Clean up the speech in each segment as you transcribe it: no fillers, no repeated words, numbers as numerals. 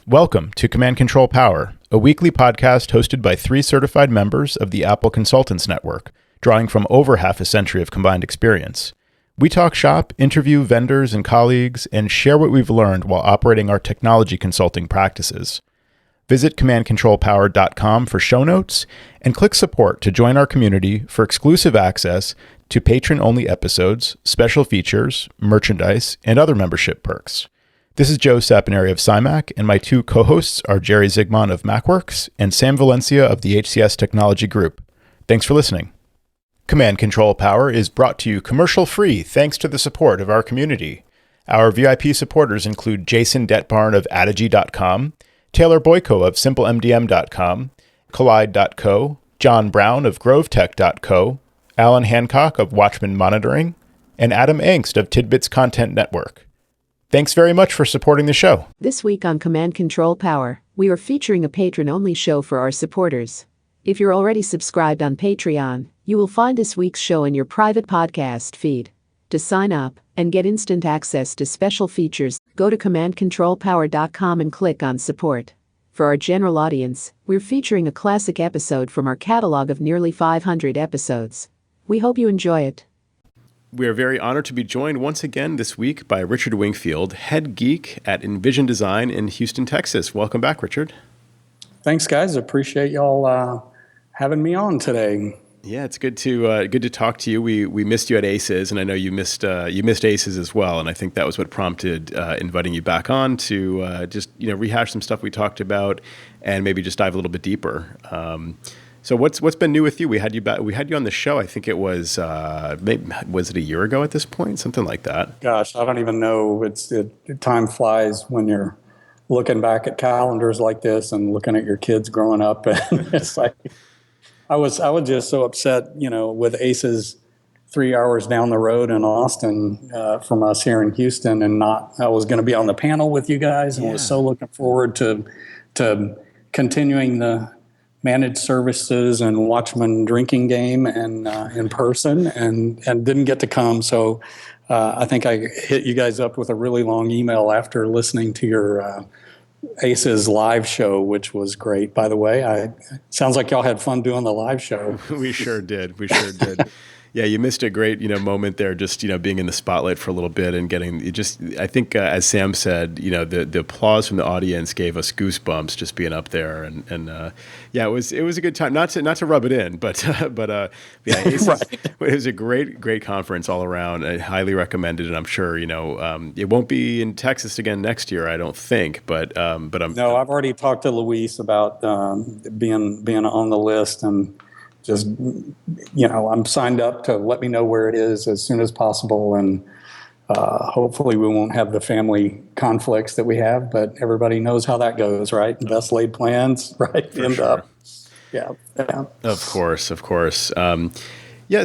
Welcome to Command Control Power, a weekly podcast hosted by 3 certified members of the Apple Consultants Network, drawing from over half a century of combined experience. We talk shop, interview vendors and colleagues, and share what we've learned while operating our technology consulting practices. Visit commandcontrolpower.com for show notes and click support to join our community for exclusive access to patron-only episodes, special features, merchandise, and other membership perks. This is Joe Saponari of CyMac, and my 2 co-hosts are Jerry Zigman of MacWorks and Sam Valencia of the HCS Technology Group. Thanks for listening. Command Control Power is brought to you commercial-free thanks to the support of our community. Our VIP supporters include Jason Detbarn of Adigy.com, Taylor Boyko of SimpleMDM.com, Collide.co, John Brown of GroveTech.co, Alan Hancock of Watchman Monitoring, and Adam Angst of Tidbits Content Network. Thanks very much for supporting the show. This week on Command Control Power, we are featuring a patron-only show for our supporters. If you're already subscribed on Patreon, you will find this week's show in your private podcast feed. To sign up and get instant access to special features, go to commandcontrolpower.com and click on Support. For our general audience, we're featuring a classic episode from our catalog of nearly 500 episodes. We hope you enjoy it. We are very honored to be joined once again this week by Richard Wingfield, head geek at Envision Design in Houston, Texas. Welcome back, Richard. Thanks, guys. Appreciate y'all having me on today. Yeah, it's good to talk to you. We missed you at ACES, and I know you missed ACES as well. And I think that was what prompted inviting you back on to just rehash some stuff we talked about and maybe just dive a little bit deeper. So what's been new with you? We had you back. We had you on the show. I think it was was it a year ago at this point, something like that. Gosh, I don't even know. Time flies when you're looking back at calendars like this and looking at your kids growing up. And it's like I was just so upset, with ACES 3 hours down the road in Austin from us here in Houston, and I was going to be on the panel with you guys, and was so looking forward to continuing the managed services and Watchman drinking game and in person, and didn't get to come. So I think I hit you guys up with a really long email after listening to your ACES live show, which was great, by the way. Sounds like y'all had fun doing the live show. We sure did. Yeah, you missed a great, moment there, just, being in the spotlight for a little bit and I think, as Sam said, the applause from the audience gave us goosebumps just being up there. And it was a good time, not to rub it in, but ACES, Right. It was a great conference all around. I highly recommend it. And I'm sure, it won't be in Texas again next year, I don't think, but I've already talked to Luis about being on the list, and just, I'm signed up to let me know where it is as soon as possible. And hopefully we won't have the family conflicts that we have, but everybody knows how that goes, right? Best laid plans, right? For sure. Yeah. Of course. So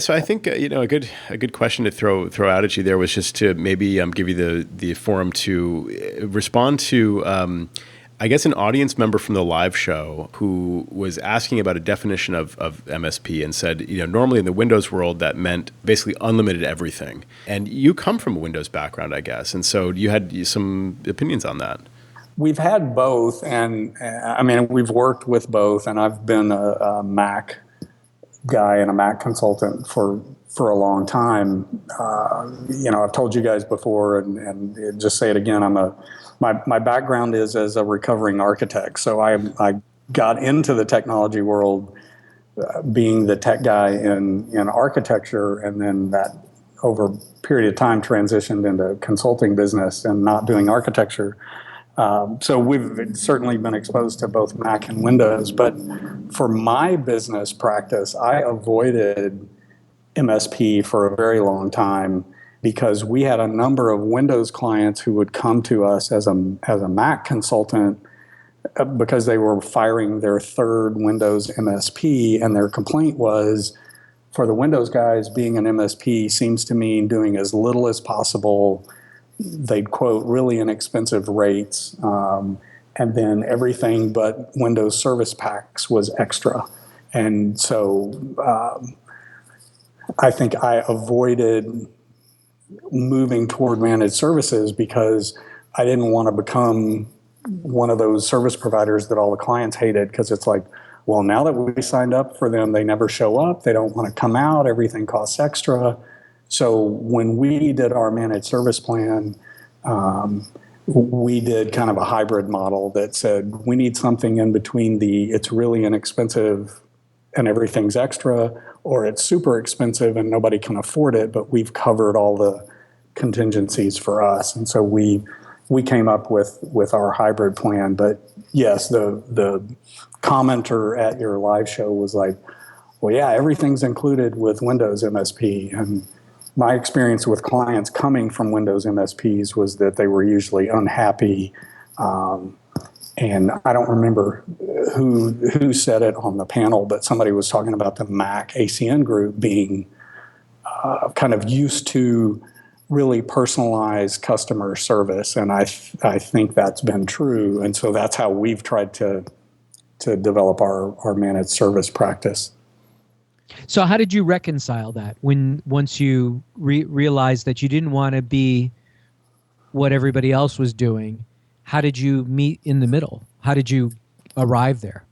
I think a good question to throw out at you there was just to maybe give you the forum to respond to I guess an audience member from the live show who was asking about a definition of MSP and said, normally in the Windows world that meant basically unlimited everything. And you come from a Windows background, I guess. And so you had some opinions on that. We've had both. And we've worked with both. And I've been a Mac guy and a Mac consultant for a long time. I've told you guys before and just say it again. My background is as a recovering architect. So I got into the technology world being the tech guy in architecture, and then that over a period of time transitioned into consulting business and not doing architecture. So we've certainly been exposed to both Mac and Windows. But for my business practice, I avoided MSP for a very long time, because we had a number of Windows clients who would come to us as a Mac consultant because they were firing their third Windows MSP, and their complaint was, for the Windows guys, being an MSP seems to mean doing as little as possible. They'd quote really inexpensive rates, and then everything but Windows service packs was extra. And so I think I avoided moving toward managed services because I didn't want to become one of those service providers that all the clients hated, because it's like, well, now that we signed up for them, they never show up. They don't want to come out. Everything costs extra. So when we did our managed service plan, we did kind of a hybrid model that said we need something in between the it's really inexpensive and everything's extra, or it's super expensive and nobody can afford it, but we've covered all the contingencies for us. And so we came up with our hybrid plan. But yes, the commenter at your live show was like, well, yeah, everything's included with Windows MSP. And my experience with clients coming from Windows MSPs was that they were usually unhappy. And I don't remember who said it on the panel, but somebody was talking about the Mac ACN group being kind of used to really personalized customer service. And I think that's been true. And so that's how we've tried to develop our managed service practice. So how did you reconcile that once you realized that you didn't want to be what everybody else was doing? How did you meet in the middle? How did you arrive there?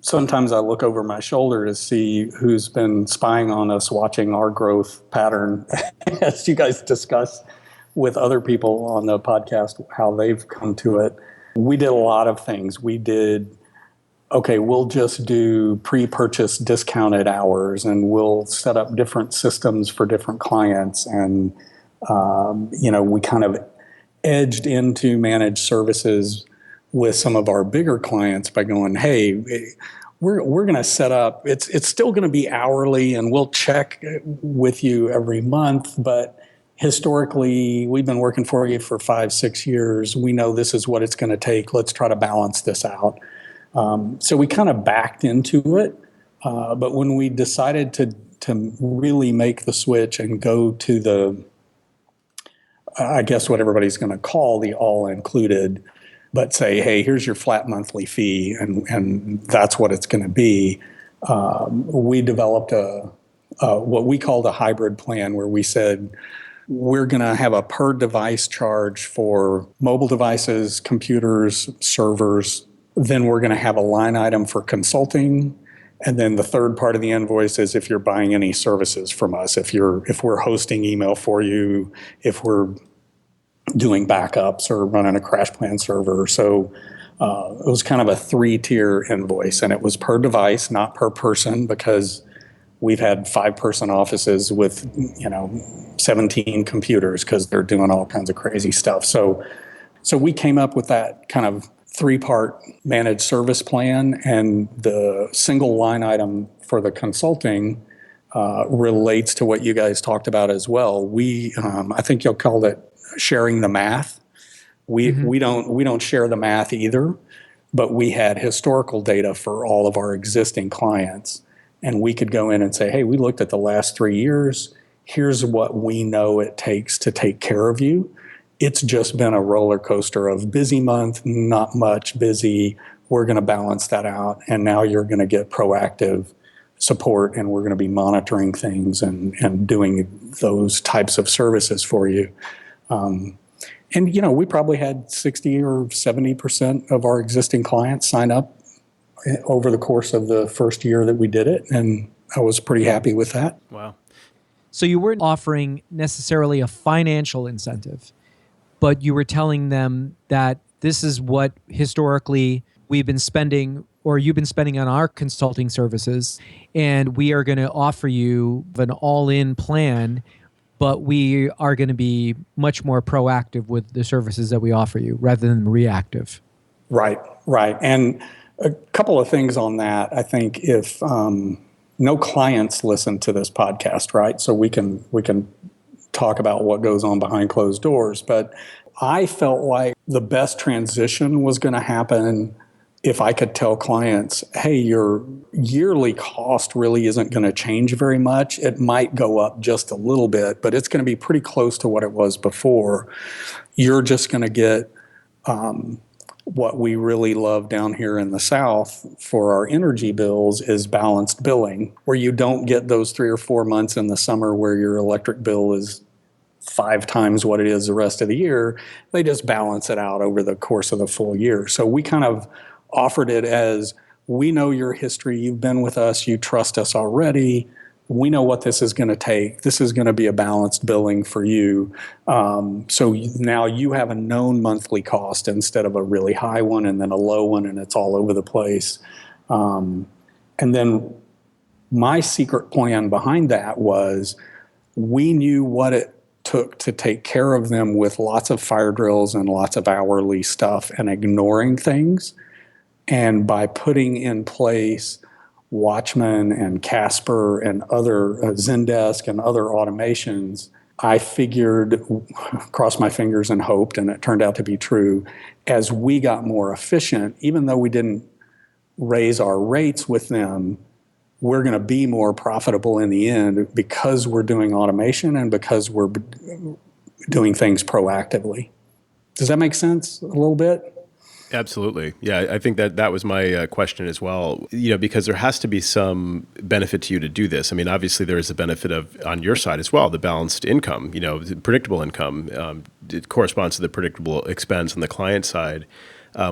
Sometimes I look over my shoulder to see who's been spying on us, watching our growth pattern, as you guys discuss with other people on the podcast, how they've come to it. We did a lot of things. We did, okay, we'll just do pre-purchase discounted hours, and we'll set up different systems for different clients. And, we kind of edged into managed services with some of our bigger clients by going, hey, we're going to set up, it's still going to be hourly, and we'll check with you every month, but historically, we've been working for you for 5-6 years. We know this is what it's going to take. Let's try to balance this out. So we kind of backed into it. But when we decided to really make the switch and go to the, I guess what everybody's going to call the all-included, but say, hey, here's your flat monthly fee, and that's what it's going to be, we developed what we called a hybrid plan, where we said, we're going to have a per device charge for mobile devices, computers, servers. Then we're going to have a line item for consulting. And then the third part of the invoice is if you're buying any services from us, if we're hosting email for you, if we're doing backups or running a crash plan server. So it was kind of a 3-tier invoice, and it was per device, not per person, because we've had 5-person offices with, 17 computers because they're doing all kinds of crazy stuff. So we came up with that kind of 3-part managed service plan, and the single line item for the consulting relates to what you guys talked about as well. We, I think you'll call it sharing the math. We don't share the math either, but we had historical data for all of our existing clients, and we could go in and say, hey, we looked at the last 3 years. Here's what we know it takes to take care of you. It's just been a roller coaster of busy month, not much busy. We're going to balance that out, and now you're going to get proactive support, and we're going to be monitoring things and doing those types of services for you. And, we probably had 60 or 70% of our existing clients sign up over the course of the first year that we did it, and I was pretty happy with that. Wow. So you weren't offering necessarily a financial incentive, but you were telling them that this is what historically we've been spending, or you've been spending on our consulting services, and we are going to offer you an all-in plan, but we are going to be much more proactive with the services that we offer you rather than reactive. Right. And a couple of things on that. I think if no clients listen to this podcast, right? So we can talk about what goes on behind closed doors. But I felt like the best transition was going to happen if I could tell clients, hey, your yearly cost really isn't going to change very much. It might go up just a little bit, but it's going to be pretty close to what it was before. You're just going to get what we really love down here in the South for our energy bills is balanced billing, where you don't get those 3 or 4 months in the summer where your electric bill is 5 times what it is the rest of the year. They just balance it out over the course of the full year. So we kind of offered it as, we know your history. You've been with us. You trust us already. We know what this is going to take. This is going to be a balanced billing for you. So now you have a known monthly cost instead of a really high one and then a low one, and it's all over the place. And then my secret plan behind that was, we knew what it took to take care of them with lots of fire drills and lots of hourly stuff and ignoring things. And by putting in place Watchman and Casper and other Zendesk and other automations, I figured, crossed my fingers and hoped, and it turned out to be true, as we got more efficient, even though we didn't raise our rates with them, we're going to be more profitable in the end because we're doing automation and because we're doing things proactively. Does that make sense a little bit? Absolutely. Yeah, I think that was my question as well, because there has to be some benefit to you to do this. I mean, obviously there is a benefit of, on your side as well, the balanced income, the predictable income. It corresponds to the predictable expense on the client side,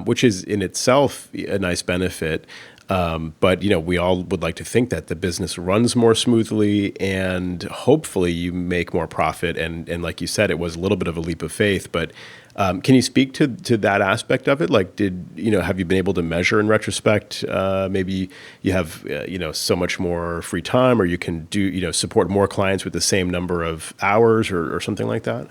which is in itself a nice benefit. But, we all would like to think that the business runs more smoothly and hopefully you make more profit. And like you said, it was a little bit of a leap of faith, but can you speak to that aspect of it? Like, have you been able to measure in retrospect? Maybe you have, so much more free time, or you can do, support more clients with the same number of hours or something like that?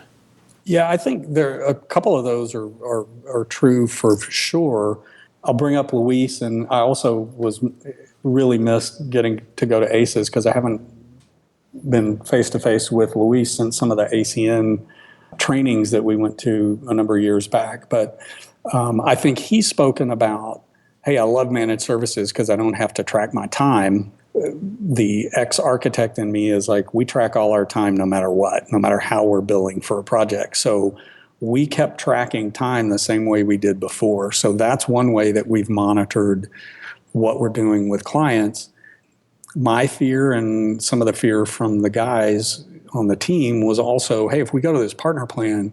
Yeah, I think a couple of those are true for sure. I'll bring up Luis, and I also was really missed getting to go to ACES because I haven't been face-to-face with Luis since some of the ACN trainings that we went to a number of years back. But I think he's spoken about, hey, I love managed services because I don't have to track my time. The ex-architect in me is like, we track all our time no matter what, no matter how we're billing for a project. So we kept tracking time the same way we did before. So that's one way that we've monitored what we're doing with clients. My fear, and some of the fear from the guys on the team, was also, hey, if we go to this partner plan,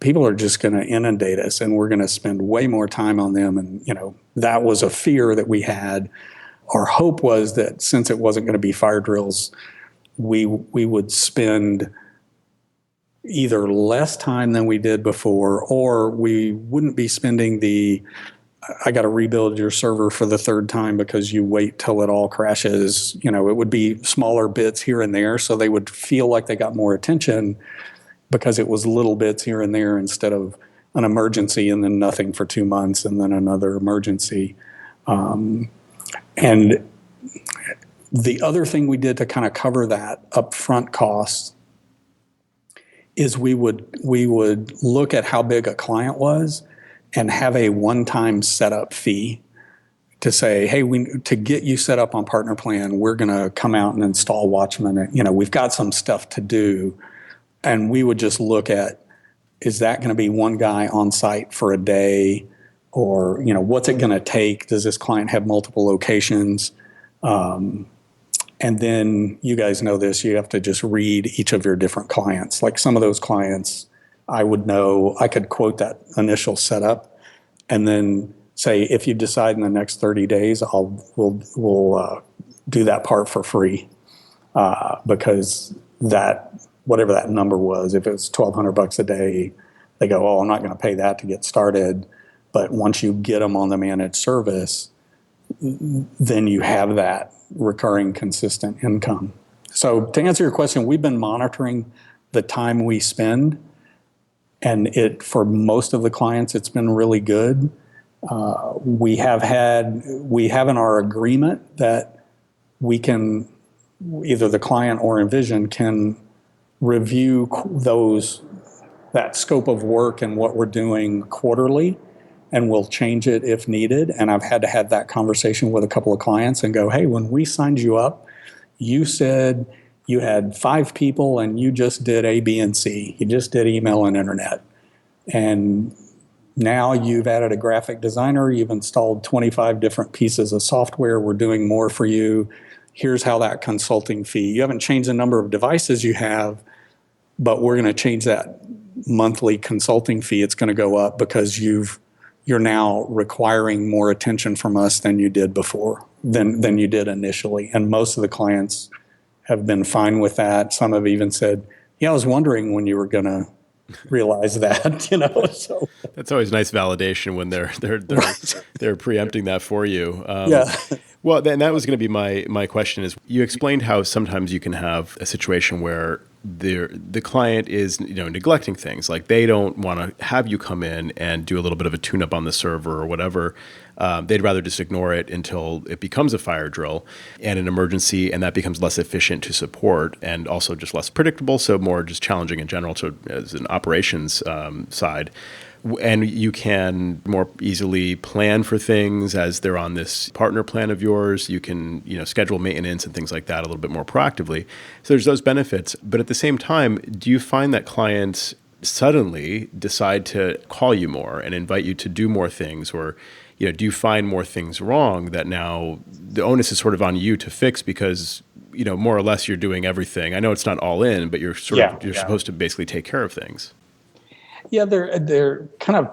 people are just going to inundate us and we're going to spend way more time on them. And, that was a fear that we had. Our hope was that since it wasn't going to be fire drills, we would spend either less time than we did before, or we wouldn't be spending I got to rebuild your server for the third time because you wait till it all crashes. It would be smaller bits here and there, so they would feel like they got more attention because it was little bits here and there instead of an emergency and then nothing for 2 months and then another emergency. And the other thing we did to kind of cover that upfront cost is we would look at how big a client was and have a one-time setup fee to say, hey, to get you set up on Partner Plan, we're going to come out and install Watchman. We've got some stuff to do. And we would just look at, is that going to be one guy on site for a day? Or, what's it going to take? Does this client have multiple locations? And then you guys know this, you have to just read each of your different clients. Like some of those clients, I would know, I could quote that initial setup and then say, if you decide in the next 30 days, we'll do that part for free. Because whatever that number was, if it was $1,200 a day, they go, oh, I'm not going to pay that to get started. But once you get them on the managed service, then you have that recurring consistent income. So to answer your question, we've been monitoring the time we spend, and for most of the clients, it's been really good. We have in our agreement that we can, either the client or Envision can review that scope of work and what we're doing quarterly, and we'll change it if needed. And I've had to have that conversation with a couple of clients and go, hey, when we signed you up, you said you had 5 people and you just did A, B, and C. You just did email and internet. And now you've added a graphic designer. You've installed 25 different pieces of software. We're doing more for you. Here's how that consulting fee. You haven't changed the number of devices you have, but we're going to change that monthly consulting fee. It's going to go up because you're now requiring more attention from us than you did before, than you did initially. And most of the clients have been fine with that. Some have even said, yeah, I was wondering when you were going to realize that, so that's always nice validation when they're preempting that for you. Yeah. Well, then that was going to be my question is, you explained how sometimes you can have a situation where the client is neglecting things, like they don't want to have you come in and do a little bit of a tune-up on the server or whatever. They'd rather just ignore it until it becomes a fire drill and an emergency, and that becomes less efficient to support and also just less predictable, so more just challenging in general as an operations side. And you can more easily plan for things as they're on this partner plan of yours. You can, schedule maintenance and things like that a little bit more proactively. So there's those benefits. But at the same time, do you find that clients suddenly decide to call you more and invite you to do more things? Or, do you find more things wrong that now the onus is sort of on you to fix because, more or less you're doing everything? I know it's not all in, but you're supposed to basically take care of things. Yeah, they're kind of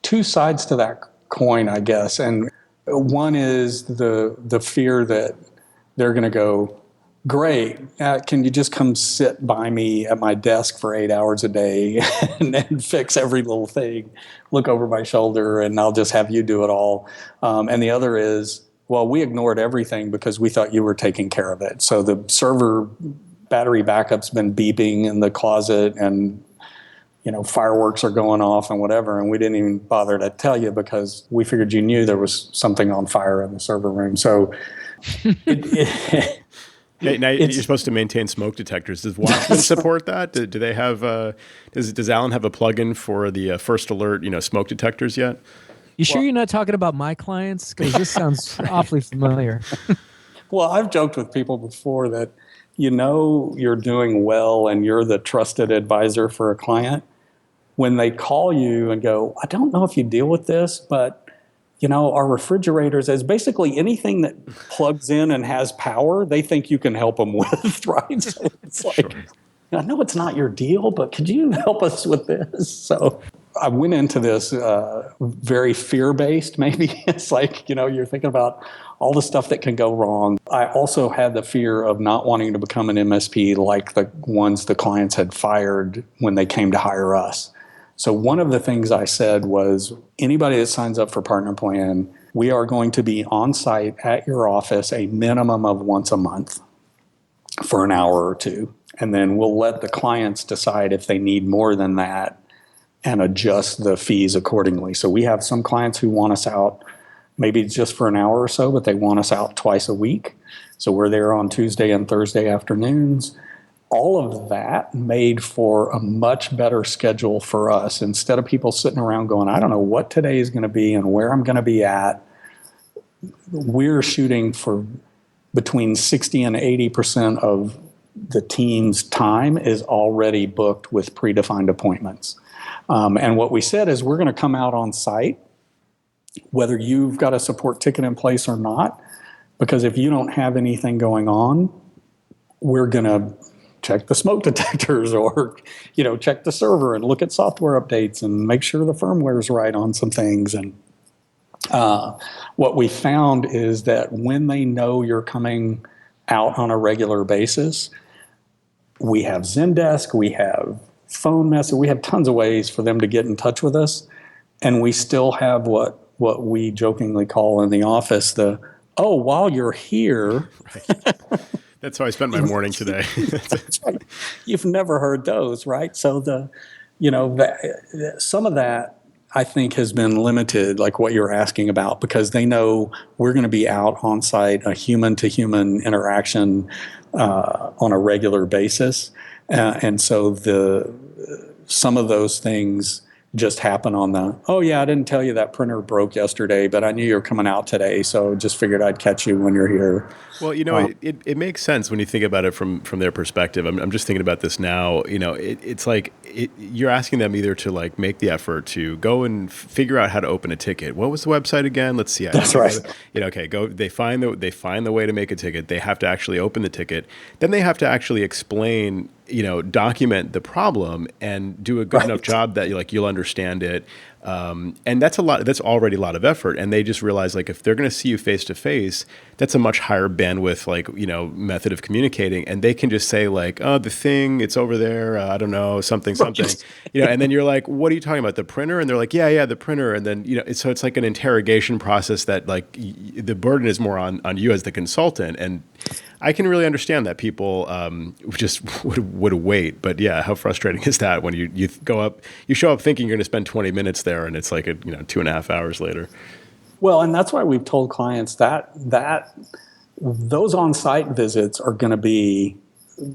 two sides to that coin, I guess. And one is the fear that they're going to go, great, can you just come sit by me at my desk for 8 hours a day and fix every little thing, look over my shoulder, and I'll just have you do it all. And the other is, well, we ignored everything because we thought you were taking care of it. So the server battery backup's been beeping in the closet, and fireworks are going off and whatever, and we didn't even bother to tell you because we figured you knew there was something on fire in the server room. So now you're supposed to maintain smoke detectors. Does Watchman support that? Do they have? Does Alan have a plugin for the First Alert smoke detectors yet? You sure you're not talking about my clients? Because this sounds awfully familiar. Well, I've joked with people before that you're doing well and you're the trusted advisor for a client when they call you and go, I don't know if you deal with this, but our refrigerators, as basically anything that plugs in and has power, they think you can help them with, right? So it's like, sure. I know it's not your deal, but could you help us with this? So I went into this very fear-based, maybe. It's like, you're thinking about all the stuff that can go wrong. I also had the fear of not wanting to become an MSP like the ones the clients had fired when they came to hire us. So one of the things I said was, anybody that signs up for Partner Plan, we are going to be on site at your office a minimum of once a month for an hour or two. And then we'll let the clients decide if they need more than that and adjust the fees accordingly. So we have some clients who want us out maybe just for an hour or so, but they want us out twice a week. So we're there on Tuesday and Thursday afternoons. All of that made for a much better schedule for us. Instead of people sitting around going, I don't know what today is going to be and where I'm going to be at, we're shooting for between 60 and 80% of the team's time is already booked with predefined appointments. And what we said is we're going to come out on site, whether you've got a support ticket in place or not, because if you don't have anything going on, we're going to check the smoke detectors or, check the server and look at software updates and make sure the firmware is right on some things. And what we found is that when they know you're coming out on a regular basis, we have Zendesk, we have phone message, we have tons of ways for them to get in touch with us. And we still have what we jokingly call in the office while you're here. Right. That's how I spent my morning today. That's right. You've never heard those, right? So some of that I think has been limited, like what you're asking about, because they know we're going to be out on site, a human to human interaction on a regular basis. And so some of those things just happen on I didn't tell you that printer broke yesterday, but I knew you were coming out today, so just figured I'd catch you when you're here. Well, it makes sense when you think about it from their perspective. I'm just thinking about this now. It's like you're asking them either to like make the effort to go and figure out how to open a ticket. What was the website again? Let's see. That's right. Okay, go. They find the way to make a ticket. They have to actually open the ticket. Then they have to actually explain, document the problem and do a good enough job that you'll understand it. And that's already a lot of effort. And they just realize like if they're going to see you face to face, that's a much higher bandwidth, method of communicating. And they can just say like, oh, the thing, it's over there. I don't know, something. And then you're like, what are you talking about? The printer? And they're like, yeah, the printer. And then, so it's like an interrogation process that like the burden is more on you as the consultant. And I can really understand that people just would wait. But yeah, how frustrating is that when you show up thinking you're going to spend 20 minutes there and it's like 2.5 hours later. Well, and that's why we've told clients that those on-site visits are going to be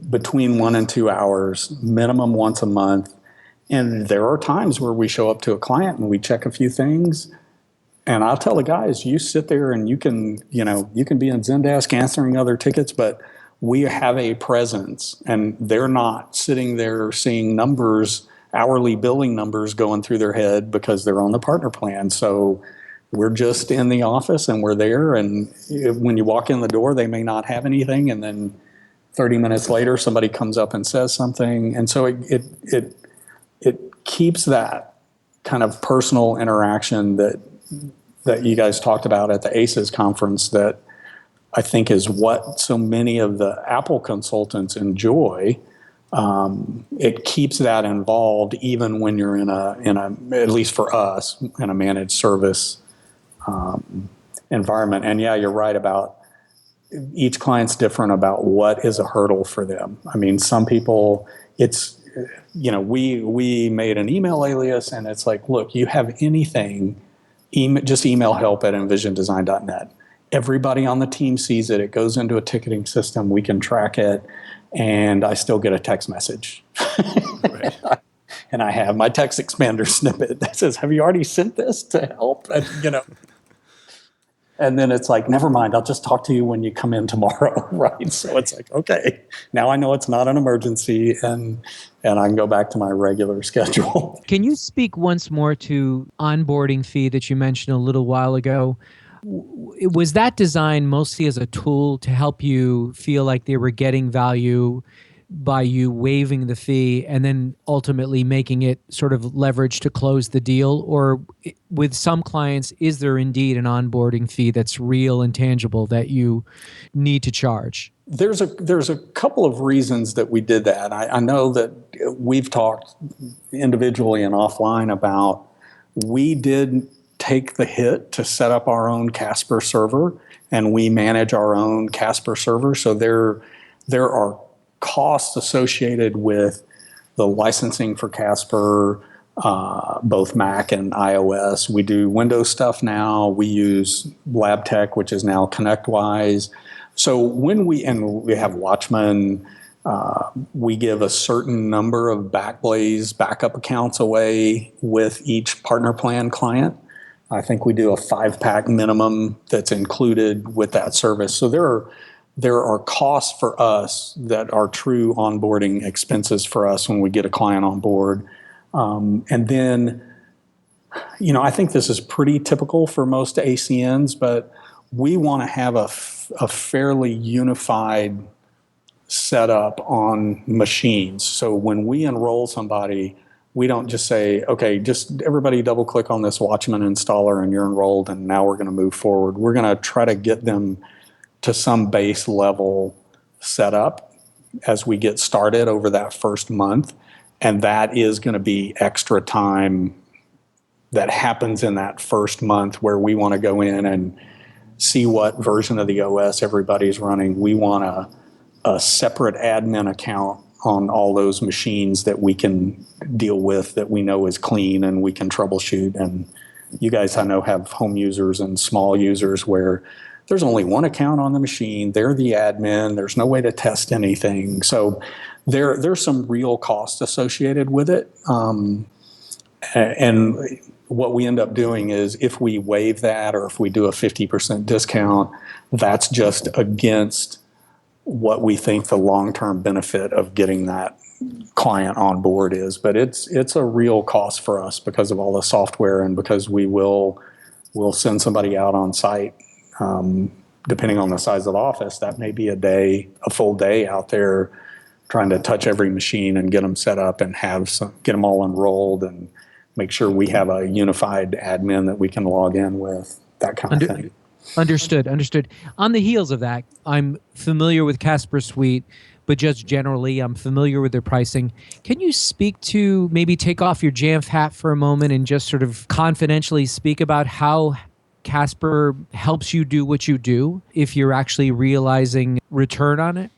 between 1 and 2 hours, minimum once a month. And there are times where we show up to a client and we check a few things. And I'll tell the guys, you sit there and you can be in Zendesk answering other tickets, but we have a presence and they're not sitting there seeing numbers, hourly billing numbers going through their head because they're on the partner plan. So we're just in the office and we're there. And when you walk in the door, they may not have anything. And then 30 minutes later, somebody comes up and says something. And so it keeps that kind of personal interaction that you guys talked about at the ACES conference that I think is what so many of the Apple consultants enjoy. It keeps that involved even when you're in a at least for us, in a managed service environment. And yeah, you're right about each client's different about what is a hurdle for them. I mean, some people, it's, we made an email alias and it's like, look, you have anything, just email help@envisiondesign.net. Everybody on the team sees it. It goes into a ticketing system. We can track it. And I still get a text message. Right. And I have my text expander snippet that says, have you already sent this to help? And, and then it's like, never mind, I'll just talk to you when you come in tomorrow, right? So it's like, okay, now I know it's not an emergency and I can go back to my regular schedule. Can you speak once more to onboarding fee that you mentioned a little while ago? Was that designed mostly as a tool to help you feel like they were getting value by you waiving the fee and then ultimately making it sort of leverage to close the deal? Or with some clients, is there indeed an onboarding fee that's real and tangible that you need to charge? There's a couple of reasons that we did that. I know that we've talked individually and offline about we did take the hit to set up our own Casper server, and we manage our own Casper server. So there are costs associated with the licensing for Casper, both Mac and iOS. We do Windows stuff now. We use LabTech, which is now ConnectWise. So when we have Watchman, we give a certain number of Backblaze backup accounts away with each partner plan client. I think we do a 5-pack minimum that's included with that service. So there are costs for us that are true onboarding expenses for us when we get a client on board. And then, I think this is pretty typical for most ACNs, but we want to have a fairly unified setup on machines. So when we enroll somebody, we don't just say, okay, just everybody double click on this Watchman installer and you're enrolled and now we're going to move forward. We're going to try to get them to some base level setup as we get started over that first month. And that is going to be extra time that happens in that first month where we want to go in and see what version of the OS everybody's running. We want a separate admin account on all those machines that we can deal with, that we know is clean and we can troubleshoot. And you guys, I know, have home users and small users where there's only one account on the machine. They're the admin. There's no way to test anything. So there's some real cost associated with it. And what we end up doing is if we waive that or if we do a 50% discount, that's just against what we think the long-term benefit of getting that client on board is. But it's a real cost for us because of all the software and because we'll send somebody out on site. Depending on the size of the office, that may be a full day out there trying to touch every machine and get them set up and get them all enrolled and make sure we have a unified admin that we can log in with, that kind of thing. Understood. On the heels of that, I'm familiar with Casper Suite, but just generally, I'm familiar with their pricing. Can you speak to, maybe take off your Jamf hat for a moment and just sort of confidentially speak about how Casper helps you do what you do, if you're actually realizing return on it?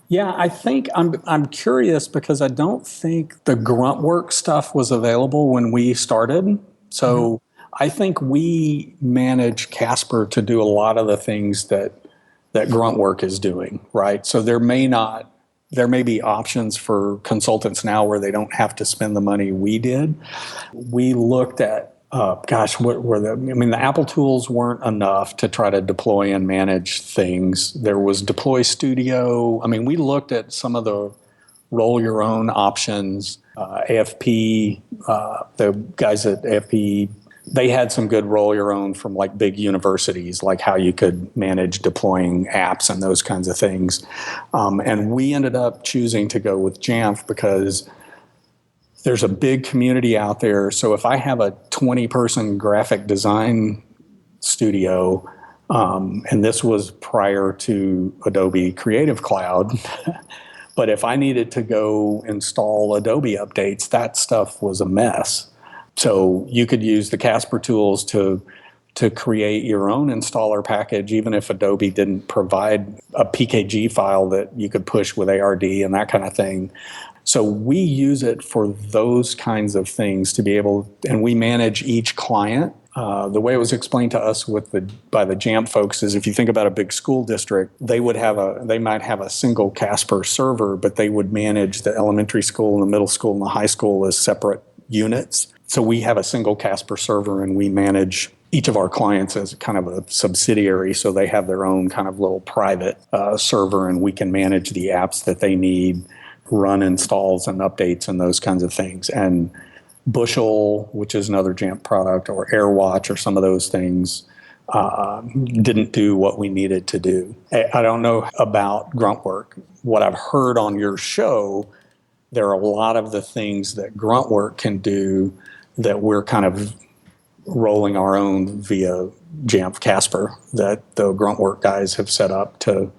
Yeah, I think I'm curious because I don't think the grunt work stuff was available when we started. So I think we manage Casper to do a lot of the things that grunt work is doing, right? So there may be options for consultants now where they don't have to spend the money we did. We looked at the Apple tools weren't enough to try to deploy and manage things. There was Deploy Studio. I mean, we looked at some of the roll your own options. AFP, the guys at AFP, they had some good roll your own from like big universities, like how you could manage deploying apps and those kinds of things. And we ended up choosing to go with Jamf because there's a big community out there. So if I have a 20-person graphic design studio, and this was prior to Adobe Creative Cloud, but if I needed to go install Adobe updates, that stuff was a mess. So you could use the Casper tools to create your own installer package, even if Adobe didn't provide a PKG file that you could push with ARD and that kind of thing. So we use it for those kinds of things to be able, and we manage each client. The way it was explained to us by the Jamf folks is, if you think about a big school district, they might have a single Casper server, but they would manage the elementary school and the middle school and the high school as separate units. So we have a single Casper server and we manage each of our clients as kind of a subsidiary. So they have their own kind of little private server, and we can manage the apps that they need, run installs and updates and those kinds of things. And Bushel, which is another Jamf product, or AirWatch, or some of those things, didn't do what we needed to do. I don't know about Gruntwork. What I've heard on your show, there are a lot of the things that Gruntwork can do that we're kind of rolling our own via Jamf Casper, that the Gruntwork guys have set up to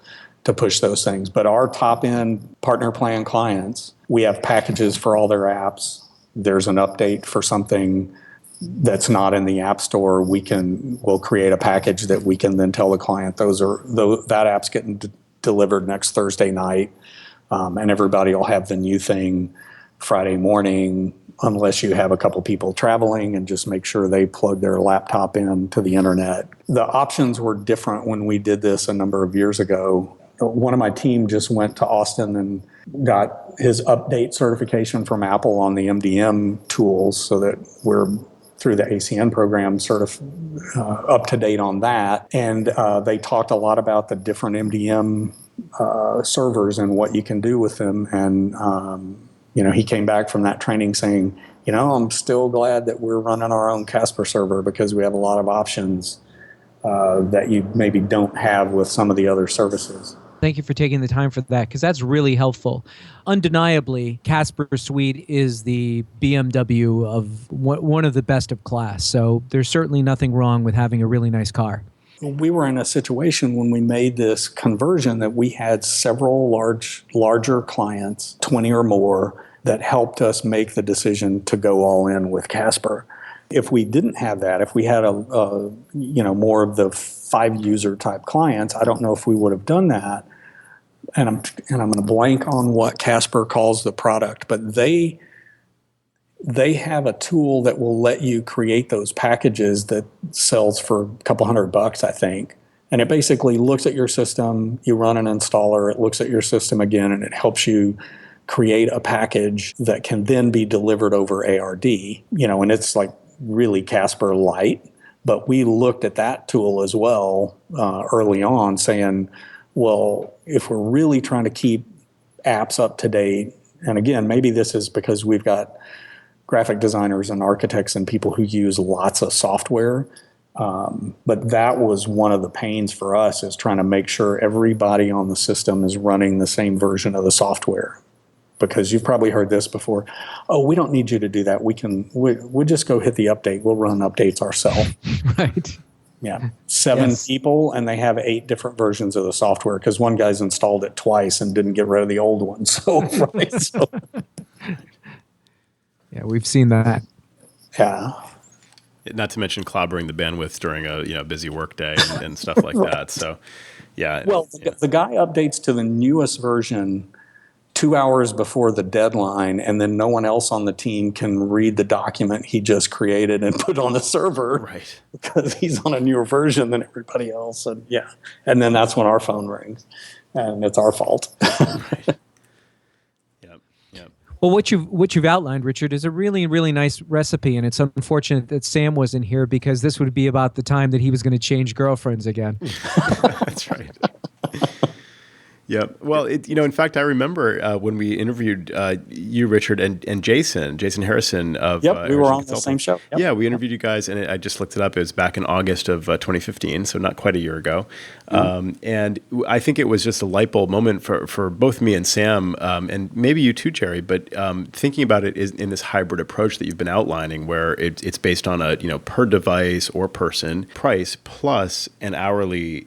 push those things. But our top-end partner plan clients, we have packages for all their apps. There's an update for something that's not in the App Store. We'll create a package that we can then tell the client that app's getting delivered next Thursday night, and everybody will have the new thing Friday morning, unless you have a couple people traveling, and just make sure they plug their laptop in to the internet. The options were different when we did this a number of years ago. One of my team just went to Austin and got his update certification from Apple on the MDM tools, so that we're through the ACN program sort of up to date on that. And they talked a lot about the different MDM servers and what you can do with them. And he came back from that training saying, I'm still glad that we're running our own Casper server, because we have a lot of options that you maybe don't have with some of the other services. Thank you for taking the time for that, because that's really helpful. Undeniably, Casper Suite is the BMW of one of the best of class. So there's certainly nothing wrong with having a really nice car. We were in a situation when we made this conversion that we had several larger clients, 20 or more, that helped us make the decision to go all in with Casper. If we didn't have that, if we had more of the 5-user type clients, I don't know if we would have done that. And I'm going to blank on what Casper calls the product, but they have a tool that will let you create those packages that sells for a couple $100, I think. And it basically looks at your system, you run an installer, it looks at your system again, and it helps you create a package that can then be delivered over ARD. And it's like really Casper light. But we looked at that tool as well early on, saying, well, if we're really trying to keep apps up to date, and again, maybe this is because we've got graphic designers and architects and people who use lots of software. But that was one of the pains for us, is trying to make sure everybody on the system is running the same version of the software. Because you've probably heard this before. Oh, we don't need you to do that. We'll just go hit the update. We'll run updates ourselves. Right. Yeah. Seven people, and they have 8 different versions of the software because one guy's installed it twice and didn't get rid of the old one. So, Yeah, we've seen that. Yeah. Not to mention clobbering the bandwidth during a busy workday and stuff like that. So, yeah. Well, the guy updates to the newest version 2 hours before the deadline, and then no one else on the team can read the document he just created and put on the server, right? Because he's on a newer version than everybody else. And and then that's when our phone rings, and it's our fault. Right. Yep. Well, what you've outlined, Richard, is a really, really nice recipe, and it's unfortunate that Sam wasn't here because this would be about the time that he was going to change girlfriends again. That's right. Yeah. Well, in fact, I remember when we interviewed you, Richard, and Jason Harrison of we were Harrison on the same show. Yep. Yeah, we interviewed you guys, and I just looked it up. It was back in August of 2015, so not quite a year ago. And I think it was just a light bulb moment for both me and Sam, and maybe you too, Jerry. But thinking about it is in this hybrid approach that you've been outlining, where it's based on a per device or person price plus an hourly,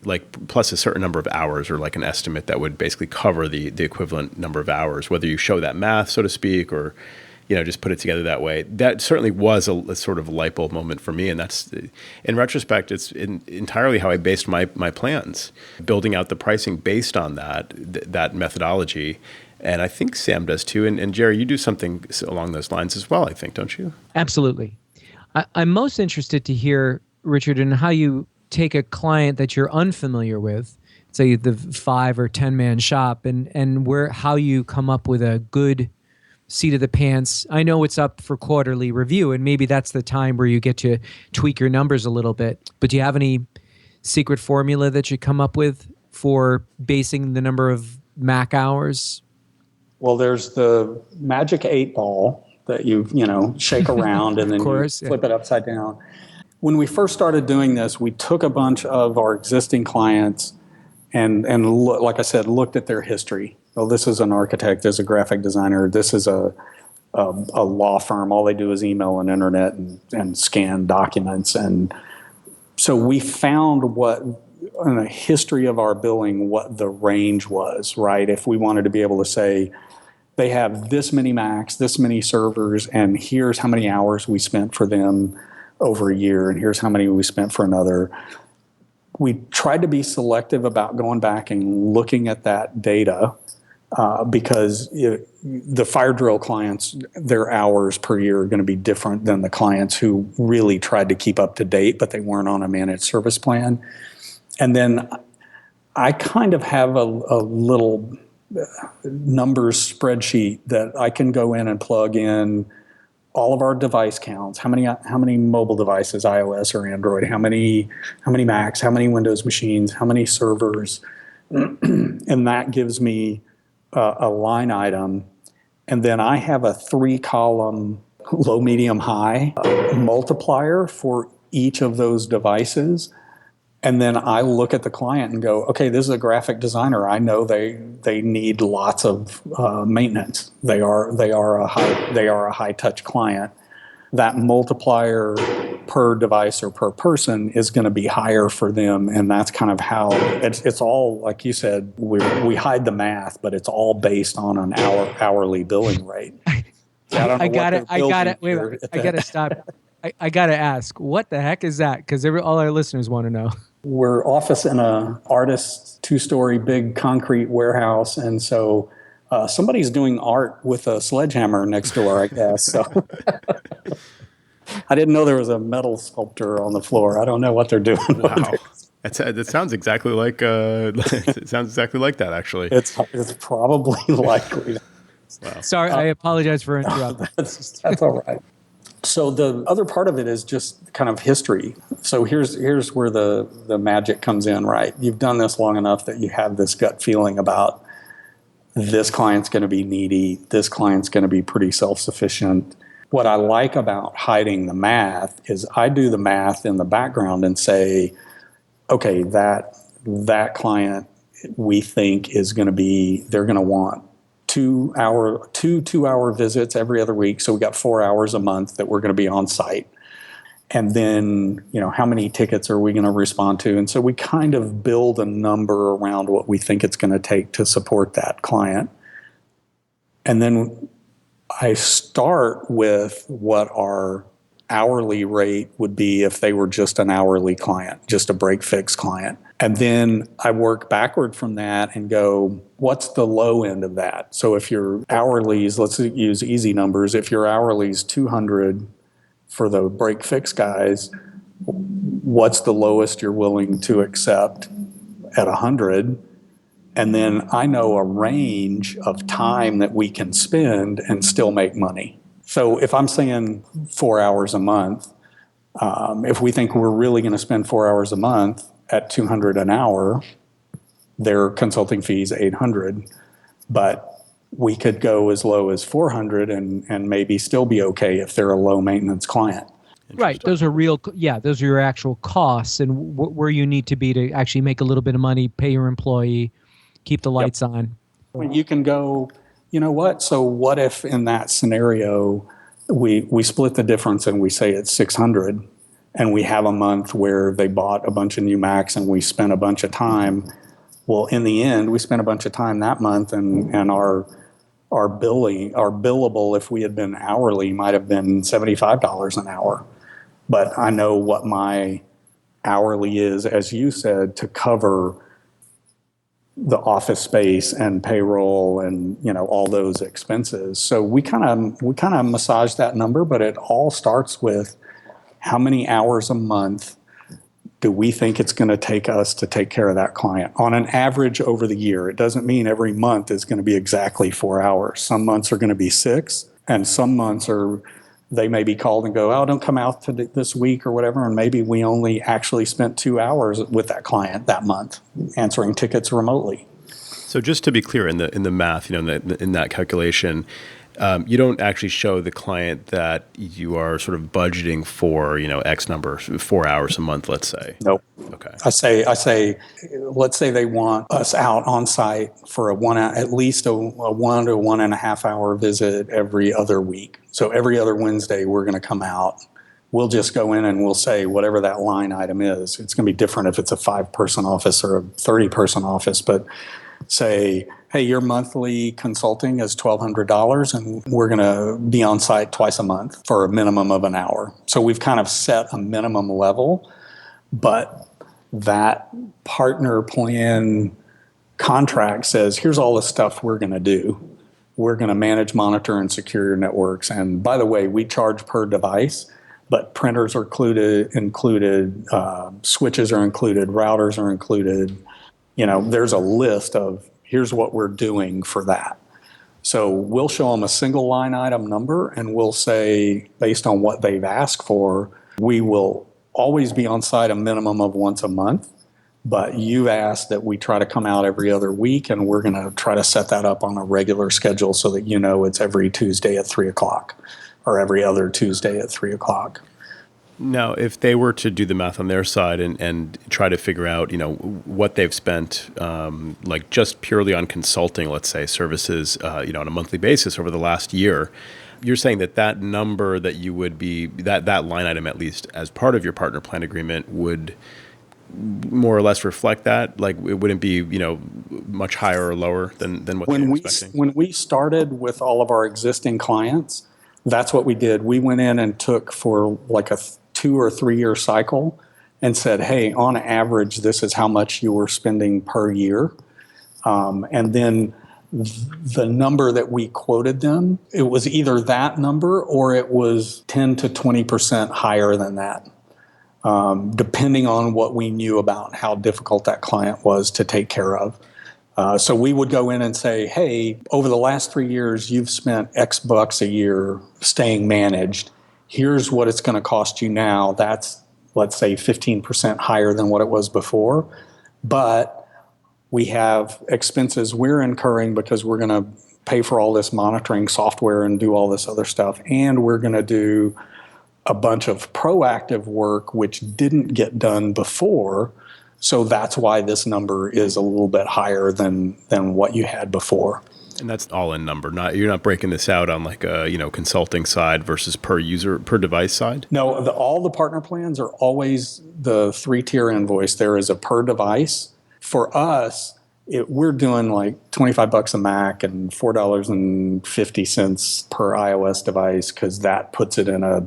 plus a certain number of hours, or like an estimate that would basically cover the equivalent number of hours, whether you show that math, so to speak, or just put it together that way. That certainly was a sort of light bulb moment for me, and that's, in retrospect, it's entirely how I based my plans, building out the pricing based on that methodology. And I think Sam does too, and Jerry, you do something along those lines as well, I think, don't you? Absolutely. I'm most interested to hear, Richard, in how you take a client that you're unfamiliar with, say the 5 or 10 man shop, and how you come up with a good seat of the pants. I know it's up for quarterly review, and maybe that's the time where you get to tweak your numbers a little bit. But do you have any secret formula that you come up with for basing the number of Mac hours? Well, there's the magic 8 ball that you shake around and then you flip it upside down. When we first started doing this, we took a bunch of our existing clients and like I said, looked at their history. Well, this is an architect, this is a graphic designer, this is a law firm. All they do is email and internet and scan documents. And so we found what, in the history of our billing, what the range was, right? If we wanted to be able to say, they have this many Macs, this many servers, and here's how many hours we spent for them over a year, and here's how many we spent for another. We tried to be selective about going back and looking at that data because the fire drill clients, their hours per year are going to be different than the clients who really tried to keep up to date, but they weren't on a managed service plan. And then I kind of have a little numbers spreadsheet that I can go in and plug in all of our device counts, how many mobile devices, iOS or Android, how many Macs, how many Windows machines, how many servers, and that gives me a line item. And then I have a 3-column low, medium, high multiplier for each of those devices. And then I look at the client and go, okay, this is a graphic designer. I know they need lots of maintenance. They are a high touch client. That multiplier per device or per person is going to be higher for them, and that's kind of how it's all, like you said. We hide the math, but it's all based on an hourly billing rate. I got to stop. I got to ask, what the heck is that? Because all our listeners want to know. We're office in a artist's 2-story big concrete warehouse, and so somebody's doing art with a sledgehammer next door, I guess. So I didn't know there was a metal sculptor on the floor. I don't know what they're doing. Wow, that sounds exactly like it sounds exactly like that, actually. It's probably likely. Wow. Sorry, I apologize for interrupting. That's all right. So the other part of it is just kind of history. So here's where the magic comes in, right? You've done this long enough that you have this gut feeling about this client's going to be needy, this client's going to be pretty self-sufficient. What I like about hiding the math is I do the math in the background and say, okay, that client we think is going to be, they're going to want 2-hour visits every other week. So we got 4 hours a month that we're going to be on site. And then, how many tickets are we going to respond to? And so we kind of build a number around what we think it's going to take to support that client. And then I start with what our hourly rate would be if they were just an hourly client, just a break fix client. And then I work backward from that and go, what's the low end of that? So if your hourlies, let's use easy numbers, if your hourly's 200 for the break fix guys, what's the lowest you're willing to accept at 100? And then I know a range of time that we can spend and still make money. So if I'm saying 4 hours a month, if we think we're really going to spend 4 hours a month at $200 an hour, their consulting fees $800, but we could go as low as $400 and maybe still be okay if they're a low maintenance client. Right. Those are those are your actual costs and where you need to be to actually make a little bit of money, pay your employee, keep the lights on. You can go, you know what? So what if in that scenario, we split the difference and we say it's 600 and we have a month where they bought a bunch of new Macs and we spent a bunch of time. Well, in the end, we spent a bunch of time that month and our billable, if we had been hourly, might have been $75 an hour. But I know what my hourly is, as you said, to cover the office space and payroll and all those expenses. So we kind of massage that number, but it all starts with how many hours a month do we think it's going to take us to take care of that client on an average over the year. It doesn't mean every month is going to be exactly 4 hours. Some months are going to be 6, and some months they may be called and go, oh, don't come out to this week or whatever, and maybe we only actually spent 2 hours with that client that month answering tickets remotely. So just to be clear, in the math, in that calculation, you don't actually show the client that you are sort of budgeting for, X number, 4 hours a month, let's say. Nope. Okay. I say, let's say they want us out on site for at least a 1 to 1.5 hour visit every other week. So every other Wednesday, we're going to come out. We'll just go in and we'll say whatever that line item is. It's going to be different if it's a 5-person office or a 30-person office, but say, hey, your monthly consulting is $1,200 and we're going to be on site twice a month for a minimum of an hour. So we've kind of set a minimum level, but that partner plan contract says, here's all the stuff we're going to do. We're going to manage, monitor, and secure your networks. And by the way, we charge per device, but printers are included, switches are included, routers are included. There's a list of here's what we're doing for that. So we'll show them a single line item number and we'll say, based on what they've asked for, we will always be on site a minimum of once a month. But you've asked that we try to come out every other week, and we're going to try to set that up on a regular schedule so that it's every Tuesday at 3:00 or every other Tuesday at 3:00. Now, if they were to do the math on their side and try to figure out, what they've spent, like just purely on consulting, let's say, services, on a monthly basis over the last year, you're saying that number that you would be, that line item, at least as part of your partner plan agreement, would more or less reflect that? Like, it wouldn't be, much higher or lower than what they're expecting? When we started with all of our existing clients, that's what we did. We went in and took for like a 2 or 3 year cycle and said, hey, on average, this is how much you were spending per year. And then the number that we quoted them, it was either that number or it was 10 to 20% higher than that, depending on what we knew about how difficult that client was to take care of. So we would go in and say, hey, over the last 3 years, you've spent X bucks a year staying managed. here's what it's going to cost you now. That's, let's say, 15% higher than what it was before. But we have expenses we're incurring because we're going to pay for all this monitoring software and do all this other stuff. And we're going to do a bunch of proactive work which didn't get done before. So that's why this number is a little bit higher than what you had before. And that's all in number. You're not breaking this out on like a consulting side versus per user, per device side? No, all the partner plans are always the 3-tier invoice. There is a per device. For us, we're doing like $25 a Mac and $4.50 per iOS device, because that puts it in a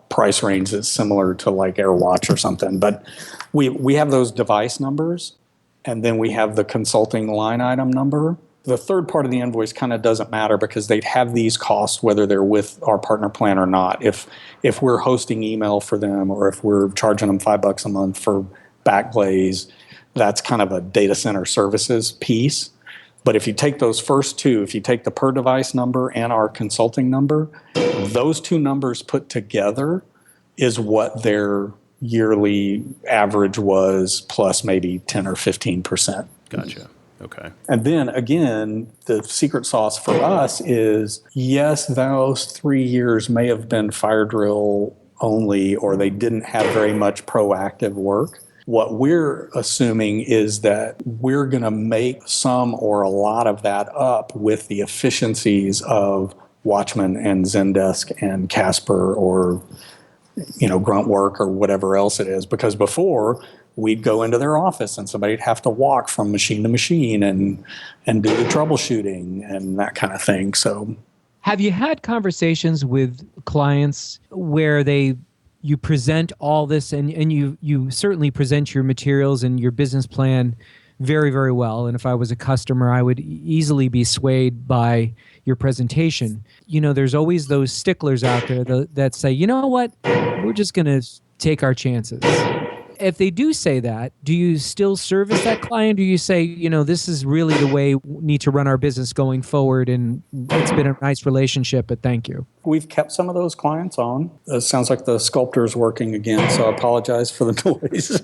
price range that's similar to like AirWatch or something. But we have those device numbers, and then we have the consulting line item number. The third part of the invoice kind of doesn't matter, because they'd have these costs whether they're with our partner plan or not. If we're hosting email for them, or if we're charging them $5 a month for Backblaze, that's kind of a data center services piece. But if you take those first two, if you take the per device number and our consulting number, those two numbers put together is what their yearly average was, plus maybe 10 or 15%. Gotcha. Okay. And then again, the secret sauce for us is, yes, those 3 years may have been fire drill only, or they didn't have very much proactive work. What we're assuming is that we're going to make some or a lot of that up with the efficiencies of Watchman and Zendesk and Casper, or Gruntwork, or whatever else it is. Because before, we'd go into their office and somebody'd have to walk from machine to machine and do the troubleshooting and that kind of thing. So, have you had conversations with clients where you present all this, and you certainly present your materials and your business plan very, very well? And if I was a customer, I would easily be swayed by your presentation. There's always those sticklers out there that say, you know what, we're just going to take our chances. If they do say that, do you still service that client? Or do you say, this is really the way we need to run our business going forward, and it's been a nice relationship, but thank you? We've kept some of those clients on. It sounds like the sculptor's working again, so I apologize for the noise.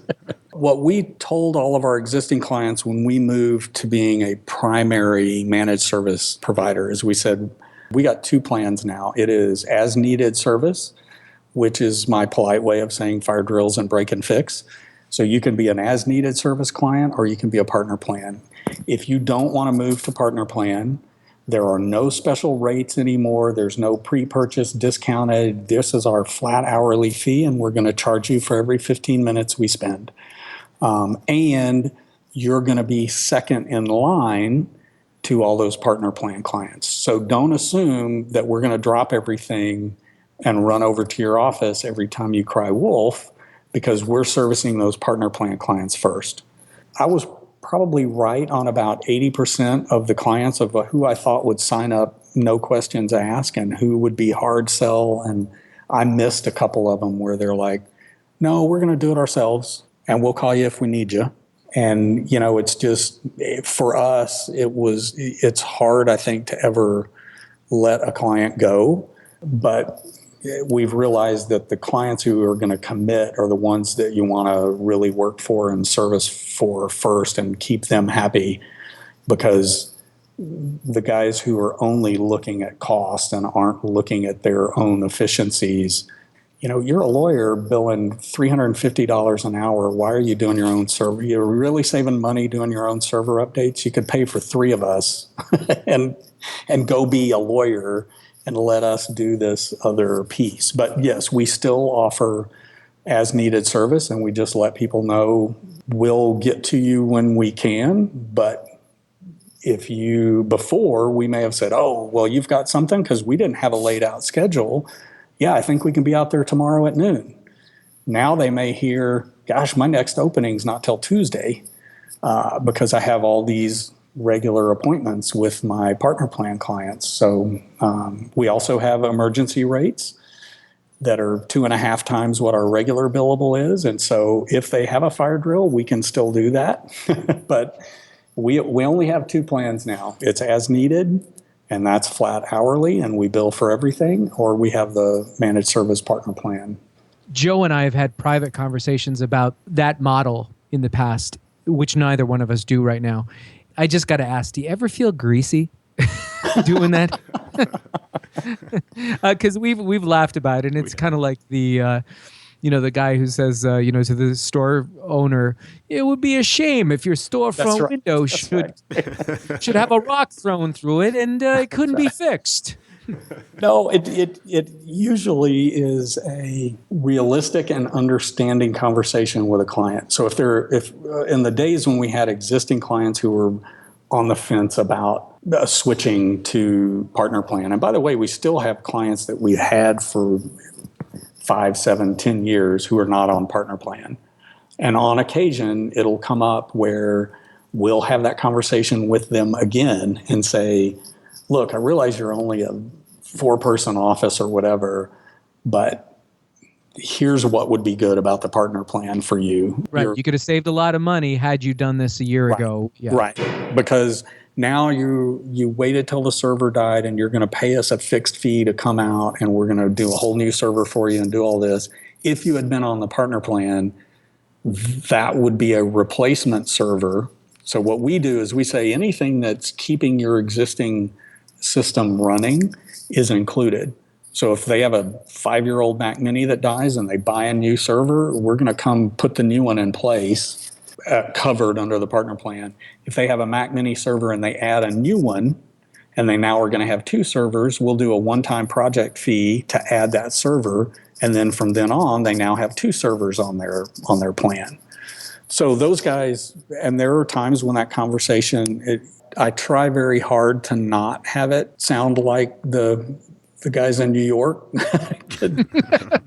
What we told all of our existing clients when we moved to being a primary managed service provider is, we said, we got 2 plans now. It is as needed service, which is my polite way of saying fire drills and break and fix. So you can be an as-needed service client, or you can be a partner plan. If you don't want to move to partner plan, there are no special rates anymore. There's no pre-purchase discounted. This is our flat hourly fee, and we're going to charge you for every 15 minutes we spend. And you're going to be second in line to all those partner plan clients. So don't assume that we're going to drop everything and run over to your office every time you cry wolf, because we're servicing those partner plan clients first. I was probably right on about 80% of the clients of who I thought would sign up, no questions asked, and who would be hard sell. And I missed a couple of them where they're like, no, we're going to do it ourselves, and we'll call you if we need you. And, it's just, for us, it's hard, I think, to ever let a client go. But we've realized that the clients who are going to commit are the ones that you want to really work for and service for first, and keep them happy, because the guys who are only looking at cost and aren't looking at their own efficiencies, you're a lawyer billing $350 an hour. Why are you doing your own server? You're really saving money doing your own server updates. You could pay for 3 of us and go be a lawyer and let us do this other piece. But yes, we still offer as needed service, and we just let people know we'll get to you when we can. But before, we may have said, oh, well, you've got something, because we didn't have a laid out schedule. Yeah, I think we can be out there tomorrow at noon. Now they may hear, gosh, my next opening's not till Tuesday, because I have all these regular appointments with my partner plan clients. So we also have emergency rates that are 2.5 times what our regular billable is. And so if they have a fire drill, we can still do that. But we only have 2 plans now. It's as needed, and that's flat hourly, and we bill for everything, or we have the managed service partner plan. Joe and I have had private conversations about that model in the past, which neither one of us do right now. I just got to ask, do you ever feel greasy doing that? Because we've laughed about it, and it's kind of like the the guy who says to the store owner, it would be a shame if your storefront window should have a rock thrown through it, and it couldn't be fixed. No, it usually is a realistic and understanding conversation with a client. So if in the days when we had existing clients who were on the fence about switching to partner plan, and by the way, we still have clients that we had for 5, 7, 10 years who are not on partner plan. And on occasion, it'll come up where we'll have that conversation with them again and say, look, I realize you're only a 4-person office or whatever, but here's what would be good about the partner plan for you. Right. You could have saved a lot of money had you done this a year ago. Yeah. Right. Because now you waited till the server died and you're going to pay us a fixed fee to come out and we're going to do a whole new server for you and do all this. If you had been on the partner plan, that would be a replacement server. So what we do is we say anything that's keeping your existing system running is included. So if they have a 5-year-old Mac Mini that dies and they buy a new server, we're going to come put the new one in place, covered under the partner plan. If they have a Mac Mini server and they add a new one, and they now are going to have 2 servers, we'll do a one-time project fee to add that server, and then from then on, they now have 2 servers on their plan. So those guys, and there are times when that conversation, I try very hard to not have it sound like the guys in New York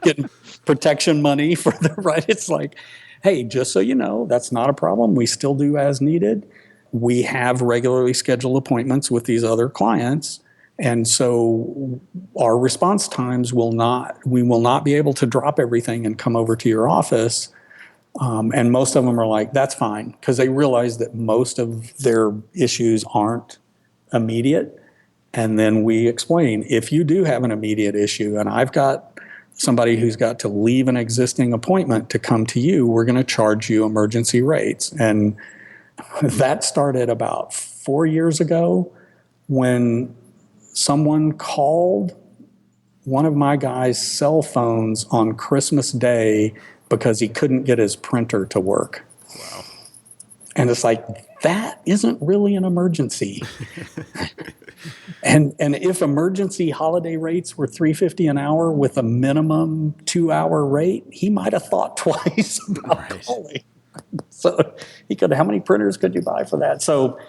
getting protection money for the right. It's like, hey, just so you know, that's not a problem. We still do as needed. We have regularly scheduled appointments with these other clients. And so our response times we will not be able to drop everything and come over to your office. And most of them are like, that's fine, because they realize that most of their issues aren't immediate. And then we explain, if you do have an immediate issue and I've got somebody who's got to leave an existing appointment to come to you, we're going to charge you emergency rates. And that started about 4 years ago when someone called one of my guys' cell phones on Christmas Day because he couldn't get his printer to work. Wow. And it's like, that isn't really an emergency. And if emergency holiday rates were $3.50 an hour with a minimum 2-hour rate, he might have thought twice about calling. So he could, how many printers could you buy for that? So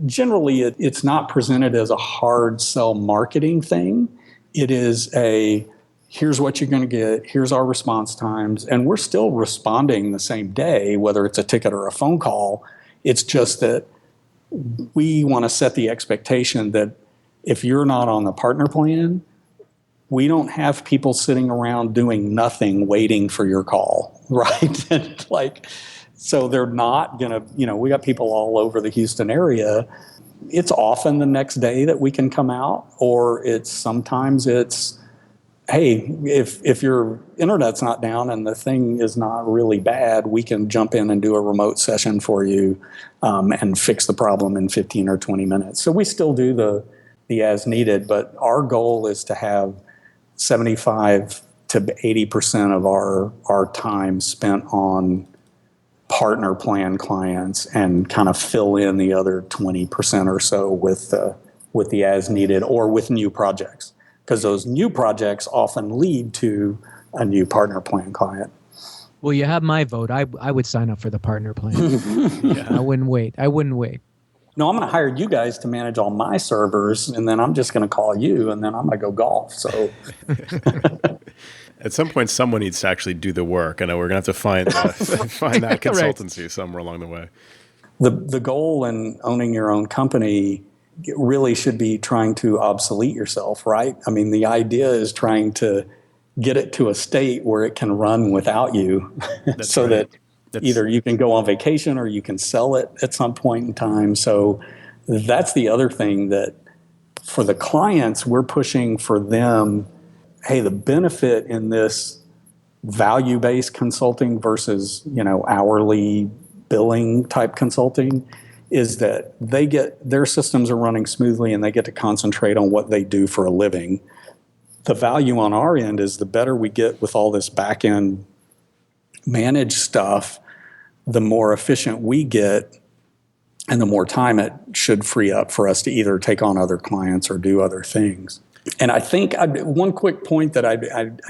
generally, it's not presented as a hard sell marketing thing. It is here's what you're going to get, here's our response times, and we're still responding the same day, whether it's a ticket or a phone call. It's just that we want to set the expectation that if you're not on the partner plan, we don't have people sitting around doing nothing waiting for your call, right? And so they're not going to, we got people all over the Houston area. It's often the next day that we can come out, or sometimes it's, hey, if your internet's not down and the thing is not really bad, we can jump in and do a remote session for you and fix the problem in 15 or 20 minutes. So we still do the as needed, but our goal is to have 75 to 80% of our time spent on partner plan clients and kind of fill in the other 20% or so with the as needed or with new projects. Because those new projects often lead to a new partner plan client. Well, you have my vote. I would sign up for the partner plan. Yeah. I wouldn't wait. No, I'm going to hire you guys to manage all my servers, and then I'm just going to call you, and then I'm going to go golf. So, at some point, someone needs to actually do the work. I know we're going to have to find that consultancy somewhere along the way. The goal in owning your own company really should be trying to obsolete yourself, right? I mean, the idea is trying to get it to a state where it can run without you so that either you can go on vacation or you can sell it at some point in time. So that's the other thing that For the clients, we're pushing for them, hey, the benefit in this value-based consulting versus, hourly billing type consulting is that they get their systems are running smoothly and they get to concentrate on what they do for a living. The value on our end is the better we get with all this back-end managed stuff, the more efficient we get and the more time it should free up for us to either take on other clients or do other things. And I think one quick point that I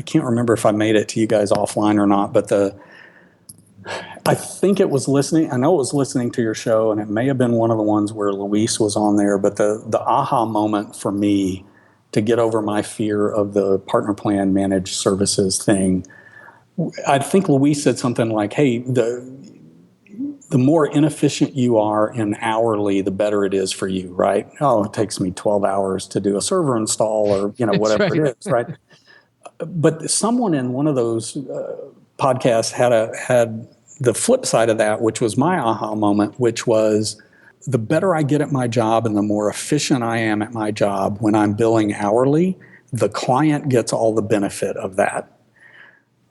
can't remember if I made it to you guys offline or not, but I think it was listening. I know it was listening to your show, and it may have been one of the ones where Luis was on there. But the aha moment for me to get over my fear of the partner plan managed services thing, I think Luis said something like, "Hey, the more inefficient you are in hourly, the better it is for you, right? Oh, it takes me 12 hours to do a server install or, whatever right. it is, right? But someone in one of those podcasts had the flip side of that, which was my aha moment, which was the better I get at my job and the more efficient I am at my job when I'm billing hourly, the client gets all the benefit of that.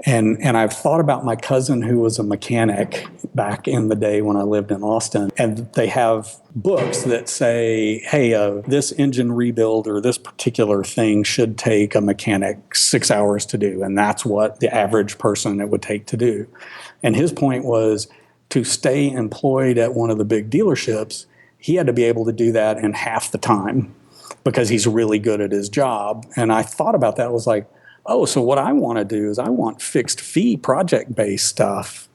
And I've thought about my cousin who was a mechanic back in the day when I lived in Austin, and they have books that say, hey, this engine rebuild or this particular thing should take a mechanic 6 hours to do, and that's what the average person it would take to do. And his point was to stay employed at one of the big dealerships, he had to be able to do that in half the time because he's really good at his job. And I thought about that. I was like, oh, so what I want to do is I want fixed fee project-based stuff.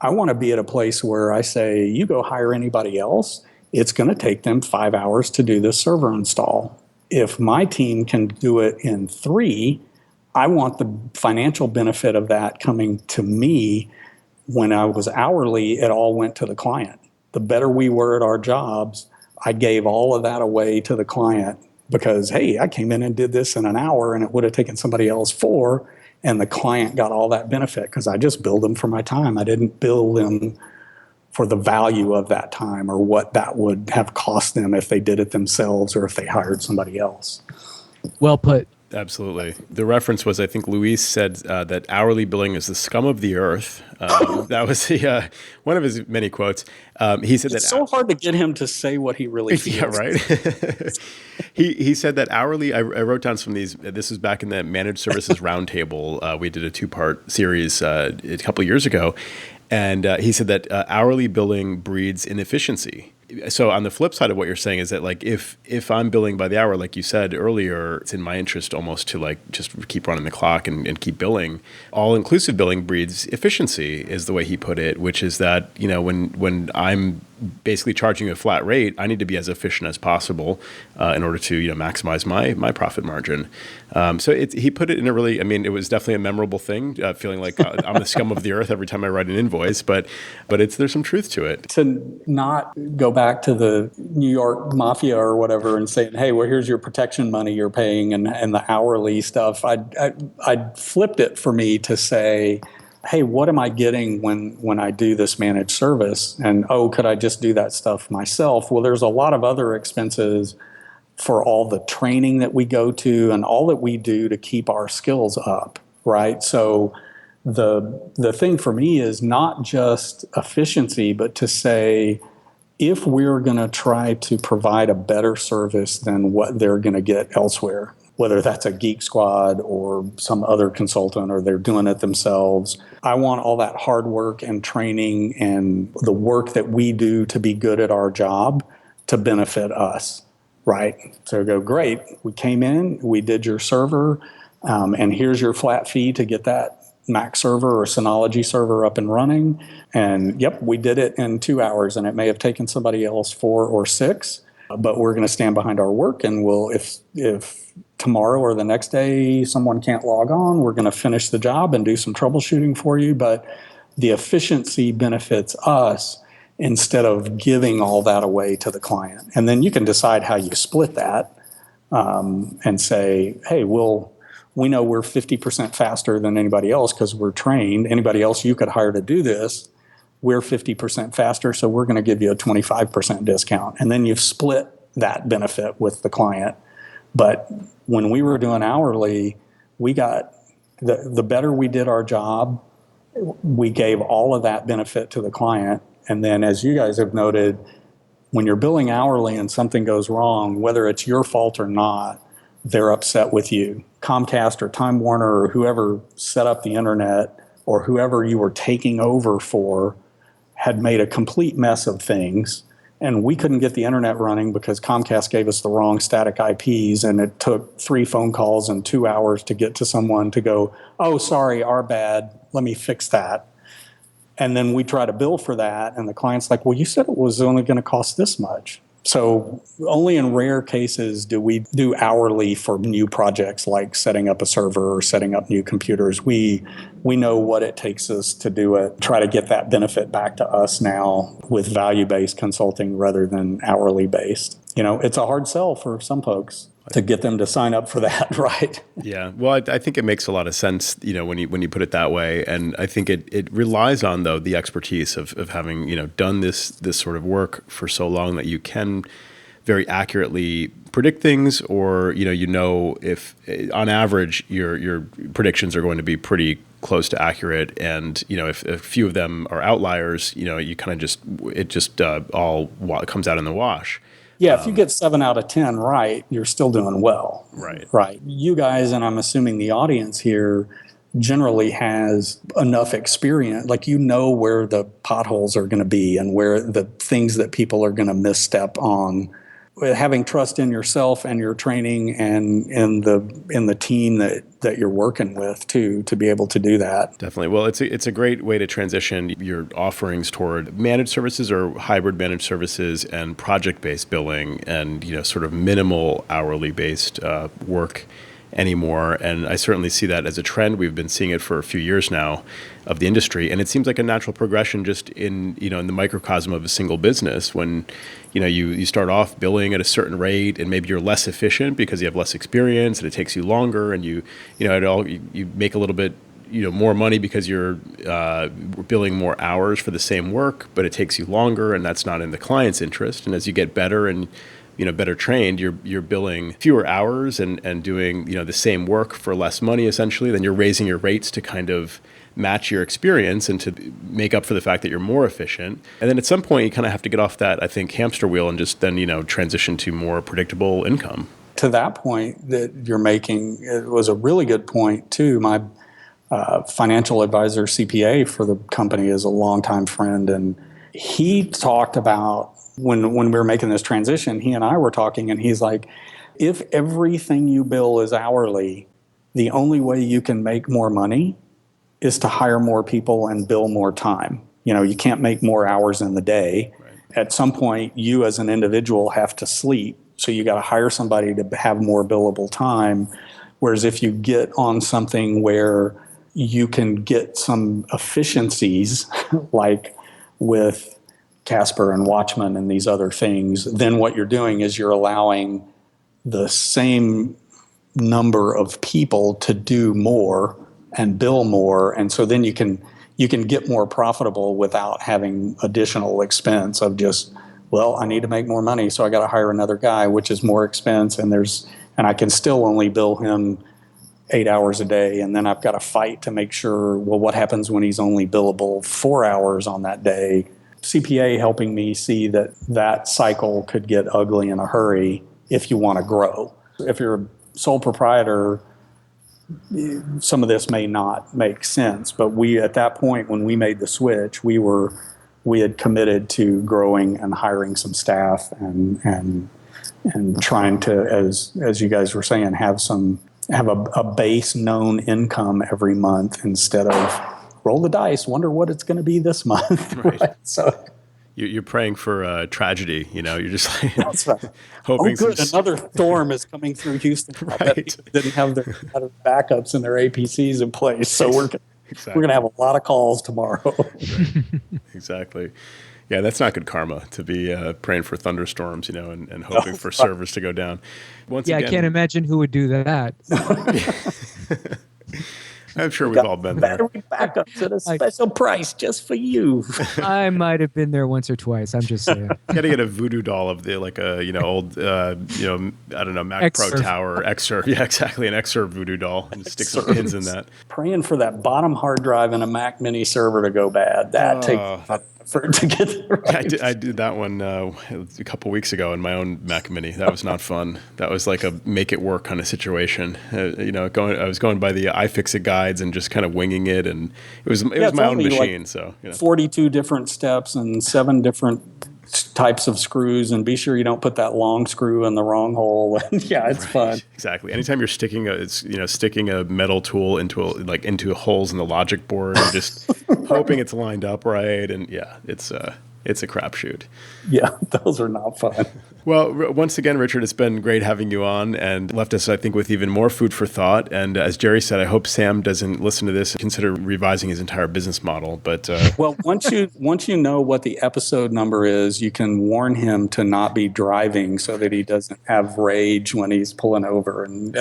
I want to be at a place where I say, you go hire anybody else, it's going to take them 5 hours to do this server install. If my team can do it in 3, I want the financial benefit of that coming to me. When I was hourly, it all went to the client. The better we were at our jobs, I gave all of that away to the client. Because, hey, I came in and did this in an hour and it would have taken somebody else 4, and the client got all that benefit because I just billed them for my time. I didn't bill them for the value of that time or what that would have cost them if they did it themselves or if they hired somebody else. Well put. Absolutely. The reference was, I think Luis said that hourly billing is the scum of the earth. That was one of his many quotes. He said it's so hard to get him to say what he really feels. Yeah, right. He said that hourly, I wrote down some of these. This was back in the Managed Services Roundtable. We did a 2-part series a couple of years ago. And he said that hourly billing breeds inefficiency. So on the flip side of what you're saying is that like if I'm billing by the hour, like you said earlier, it's in my interest almost to like just keep running the clock and keep billing. All-inclusive billing breeds efficiency is the way he put it, which is that, when I'm basically charging a flat rate, I need to be as efficient as possible in order to maximize my profit margin. So he put it in a really, it was definitely a memorable thing, feeling like I'm the scum of the earth every time I write an invoice, but there's some truth to it. To not go back to the New York mafia or whatever and saying, hey, well, here's your protection money you're paying and the hourly stuff. I'd flipped it for me to say, hey, what am I getting when I do this managed service? And, could I just do that stuff myself? Well, there's a lot of other expenses for all the training that we go to and all that we do to keep our skills up, right? So the thing for me is not just efficiency, but to say, if we're going to try to provide a better service than what they're going to get elsewhere, whether that's a Geek Squad or some other consultant or they're doing it themselves, I want all that hard work and training and the work that we do to be good at our job to benefit us, right? So go, great, we came in, we did your server, and here's your flat fee to get that Mac server or Synology server up and running. And yep, we did it in 2 hours, and it may have taken somebody else 4 or 6, but we're going to stand behind our work. And we'll, if tomorrow or the next day someone can't log on, we're going to finish the job and do some troubleshooting for you. But the efficiency benefits us instead of giving all that away to the client. And then you can decide how you split that and say, hey, we know we're 50% faster than anybody else because we're trained. Anybody else you could hire to do this, we're 50% faster, so we're going to give you a 25% discount. And then you've split that benefit with the client. But when we were doing hourly, we got the better we did our job, we gave all of that benefit to the client. And then, as you guys have noted, when you're billing hourly and something goes wrong, whether it's your fault or not, they're upset with you. Comcast or Time Warner or whoever set up the internet or whoever you were taking over for had made a complete mess of things. And we couldn't get the internet running because Comcast gave us the wrong static IPs, and it took 3 phone calls and 2 hours to get to someone to go, oh, sorry, our bad, let me fix that. And then we try to bill for that, and the client's like, well, you said it was only going to cost this much. So only in rare cases do we do hourly for new projects like setting up a server or setting up new computers. We know what it takes us to do it, try to get that benefit back to us now with value-based consulting rather than hourly-based. It's a hard sell for some folks to get them to sign up for that, right? Yeah. Well, I think it makes a lot of sense, when you put it that way. And I think it relies on, though, the expertise of having, done this sort of work for so long that you can very accurately predict things, or, if on average your predictions are going to be pretty close to accurate. And, if a few of them are outliers, you kind of it just all comes out in the wash. Yeah, if you get 7 out of 10 right, you're still doing well. Right. Right. You guys, and I'm assuming the audience here, generally has enough experience, like where the potholes are going to be and where the things that people are going to misstep on. Having trust in yourself and your training and in the team that you're working with too, to be able to do that. Definitely. Well, it's a great way to transition your offerings toward managed services or hybrid managed services and project-based billing and sort of minimal hourly based work anymore. And I certainly see that as a trend. We've been seeing it for a few years now of the industry, and it seems like a natural progression just in in the microcosm of a single business. When you start off billing at a certain rate, and maybe you're less efficient because you have less experience and it takes you longer, and you make a little bit more money because you're billing more hours for the same work, but it takes you longer, and that's not in the client's interest. And as you get better and better trained, you're billing fewer hours and doing the same work for less money essentially. Then you're raising your rates to kind of match your experience and to make up for the fact that you're more efficient. And then at some point you kind of have to get off that, I think, hamster wheel and just then transition to more predictable income. To that point that you're making, it was a really good point too. My financial advisor, CPA for the company, is a longtime friend, and he talked about when we were making this transition, he and I were talking, and he's like, if everything you bill is hourly, the only way you can make more money is to hire more people and bill more time. You can't make more hours in the day. Right. At some point, you as an individual have to sleep, so you got to hire somebody to have more billable time. Whereas if you get on something where you can get some efficiencies, like with Casper and Watchman and these other things, then what you're doing is you're allowing the same number of people to do more and bill more. And so then you can get more profitable without having additional expense of just, well, I need to make more money, so I got to hire another guy, which is more expense. And I can still only bill him 8 hours a day. And then I've got to fight to make sure, well, what happens when he's only billable 4 hours on that day? CPA helping me see that cycle could get ugly in a hurry if you want to grow. If you're a sole proprietor, some of this may not make sense, but we, at that point when we made the switch, we had committed to growing and hiring some staff and trying to, as you guys were saying, have a base known income every month instead of roll the dice, wonder what it's going to be this month. Right. So you're praying for tragedy. You're just like, that's right. hoping. Oh, good. Another storm is coming through Houston. Right. They didn't have their backups and their APCs in place, so we're going to have a lot of calls tomorrow. Right. Exactly. Yeah, that's not good karma to be praying for thunderstorms, and hoping for servers to go down. Once again, I can't imagine who would do that. I'm sure we've all been there. Battery backups at a special price just for you. I might have been there once or twice. I'm just saying. You got to get a voodoo doll of the old I don't know, Mac Pro Xserve. Tower Xserve. Yeah, exactly, an Xserve voodoo doll, and stick some pins in that. Praying for that bottom hard drive in a Mac Mini server to go bad. That takes for it to get there right. I did that one a couple weeks ago in my own Mac Mini. That was not fun. That was like a make it work kind of situation. I was going by the iFixit guides and just kind of winging it, and it was my own machine. Like so 42 different steps and 7 different types of screws, and be sure you don't put that long screw in the wrong hole. Yeah, it's fun. Exactly. Anytime you're sticking a metal tool into holes in the logic board, and just hoping it's lined up right, and yeah, it's a crapshoot. Yeah, those are not fun. Well, once again, Richard, it's been great having you on, and left us, I think, with even more food for thought. And as Jerry said, I hope Sam doesn't listen to this and consider revising his entire business model. But well, once you know what the episode number is, you can warn him to not be driving so that he doesn't have rage when he's pulling over and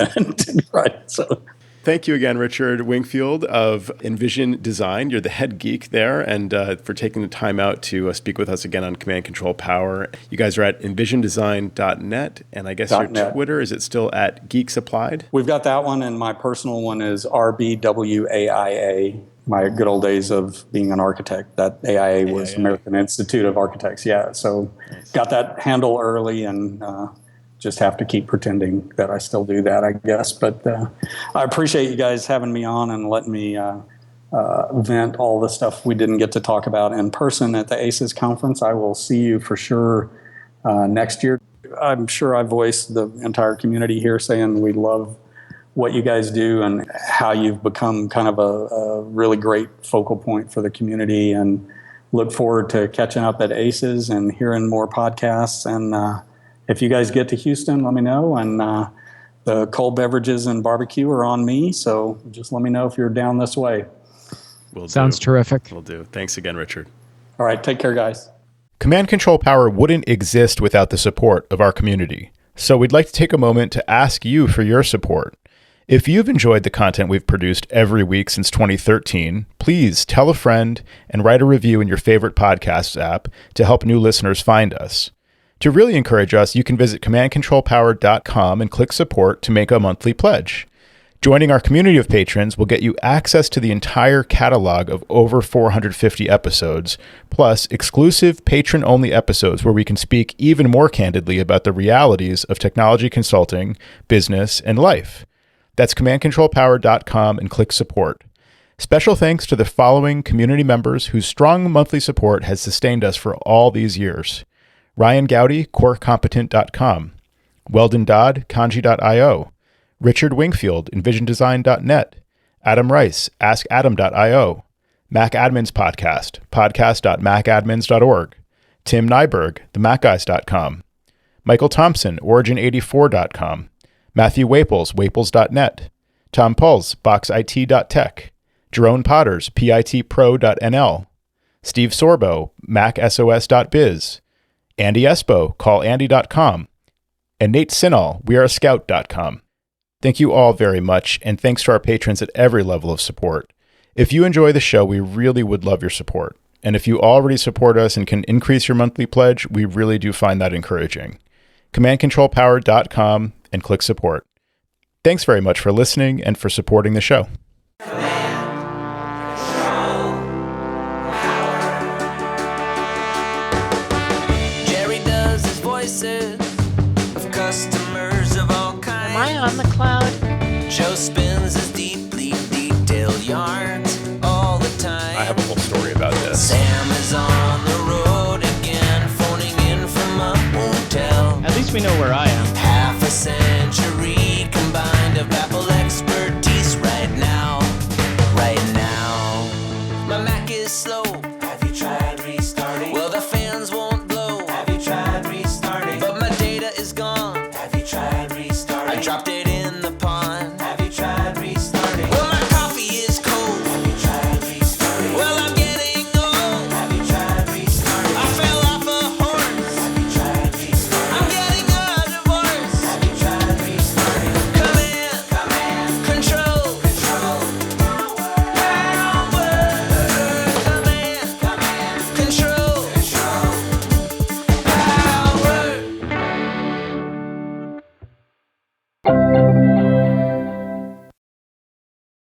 right. So. Thank you again, Richard Wingfield of Envision Design. You're the head geek there, and for taking the time out to speak with us again on Command Control Power. You guys are at envisiondesign.net, and I guess your Twitter, is it still at Geeks Applied? We've got that one, and my personal one is RBWAIA. My good old days of being an architect. That AIA was American Institute of Architects. Yeah, so got that handle early, and just have to keep pretending that I still do that, I guess. But I appreciate you guys having me on and letting me vent all the stuff we didn't get to talk about in person at the ACES conference. I will see you for sure next year. I'm sure I voiced the entire community here saying we love what you guys do and how you've become kind of a really great focal point for the community, and look forward to catching up at ACES and hearing more podcasts. And if you guys get to Houston, let me know. And the cold beverages and barbecue are on me. So just let me know if you're down this way. Sounds terrific. Will do. Thanks again, Richard. All right. Take care, guys. Command Control Power wouldn't exist without the support of our community. So we'd like to take a moment to ask you for your support. If you've enjoyed the content we've produced every week since 2013, please tell a friend and write a review in your favorite podcast app to help new listeners find us. To really encourage us, you can visit commandcontrolpower.com and click support to make a monthly pledge. Joining our community of patrons will get you access to the entire catalog of over 450 episodes, plus exclusive patron-only episodes where we can speak even more candidly about the realities of technology consulting, business, and life. That's commandcontrolpower.com and click support. Special thanks to the following community members whose strong monthly support has sustained us for all these years. Ryan Gowdy, corecompetent.com. Weldon Dodd, kanji.io. Richard Wingfield, envisiondesign.net. Adam Rice, askadam.io. Mac Admins Podcast, podcast.macadmins.org. Tim Nyberg, themacguys.com. Michael Thompson, origin84.com. Matthew Waples, waples.net. Tom Puls, boxit.tech. Jerome Potters, pitpro.nl. Steve Sorbo, macsos.biz. Andy Espo, callandy.com. And Nate Sinal, weareascout.com. Thank you all very much, and thanks to our patrons at every level of support. If you enjoy the show, we really would love your support. And if you already support us and can increase your monthly pledge, we really do find that encouraging. commandcontrolpower.com and click support. Thanks very much for listening and for supporting the show. Jerry does his voices of customers of all kinds. Am I on the cloud? Joe spins his deeply detailed yarns all the time. I have a whole story about this. Sam is on the road again, phoning in from a hotel. At least we know where I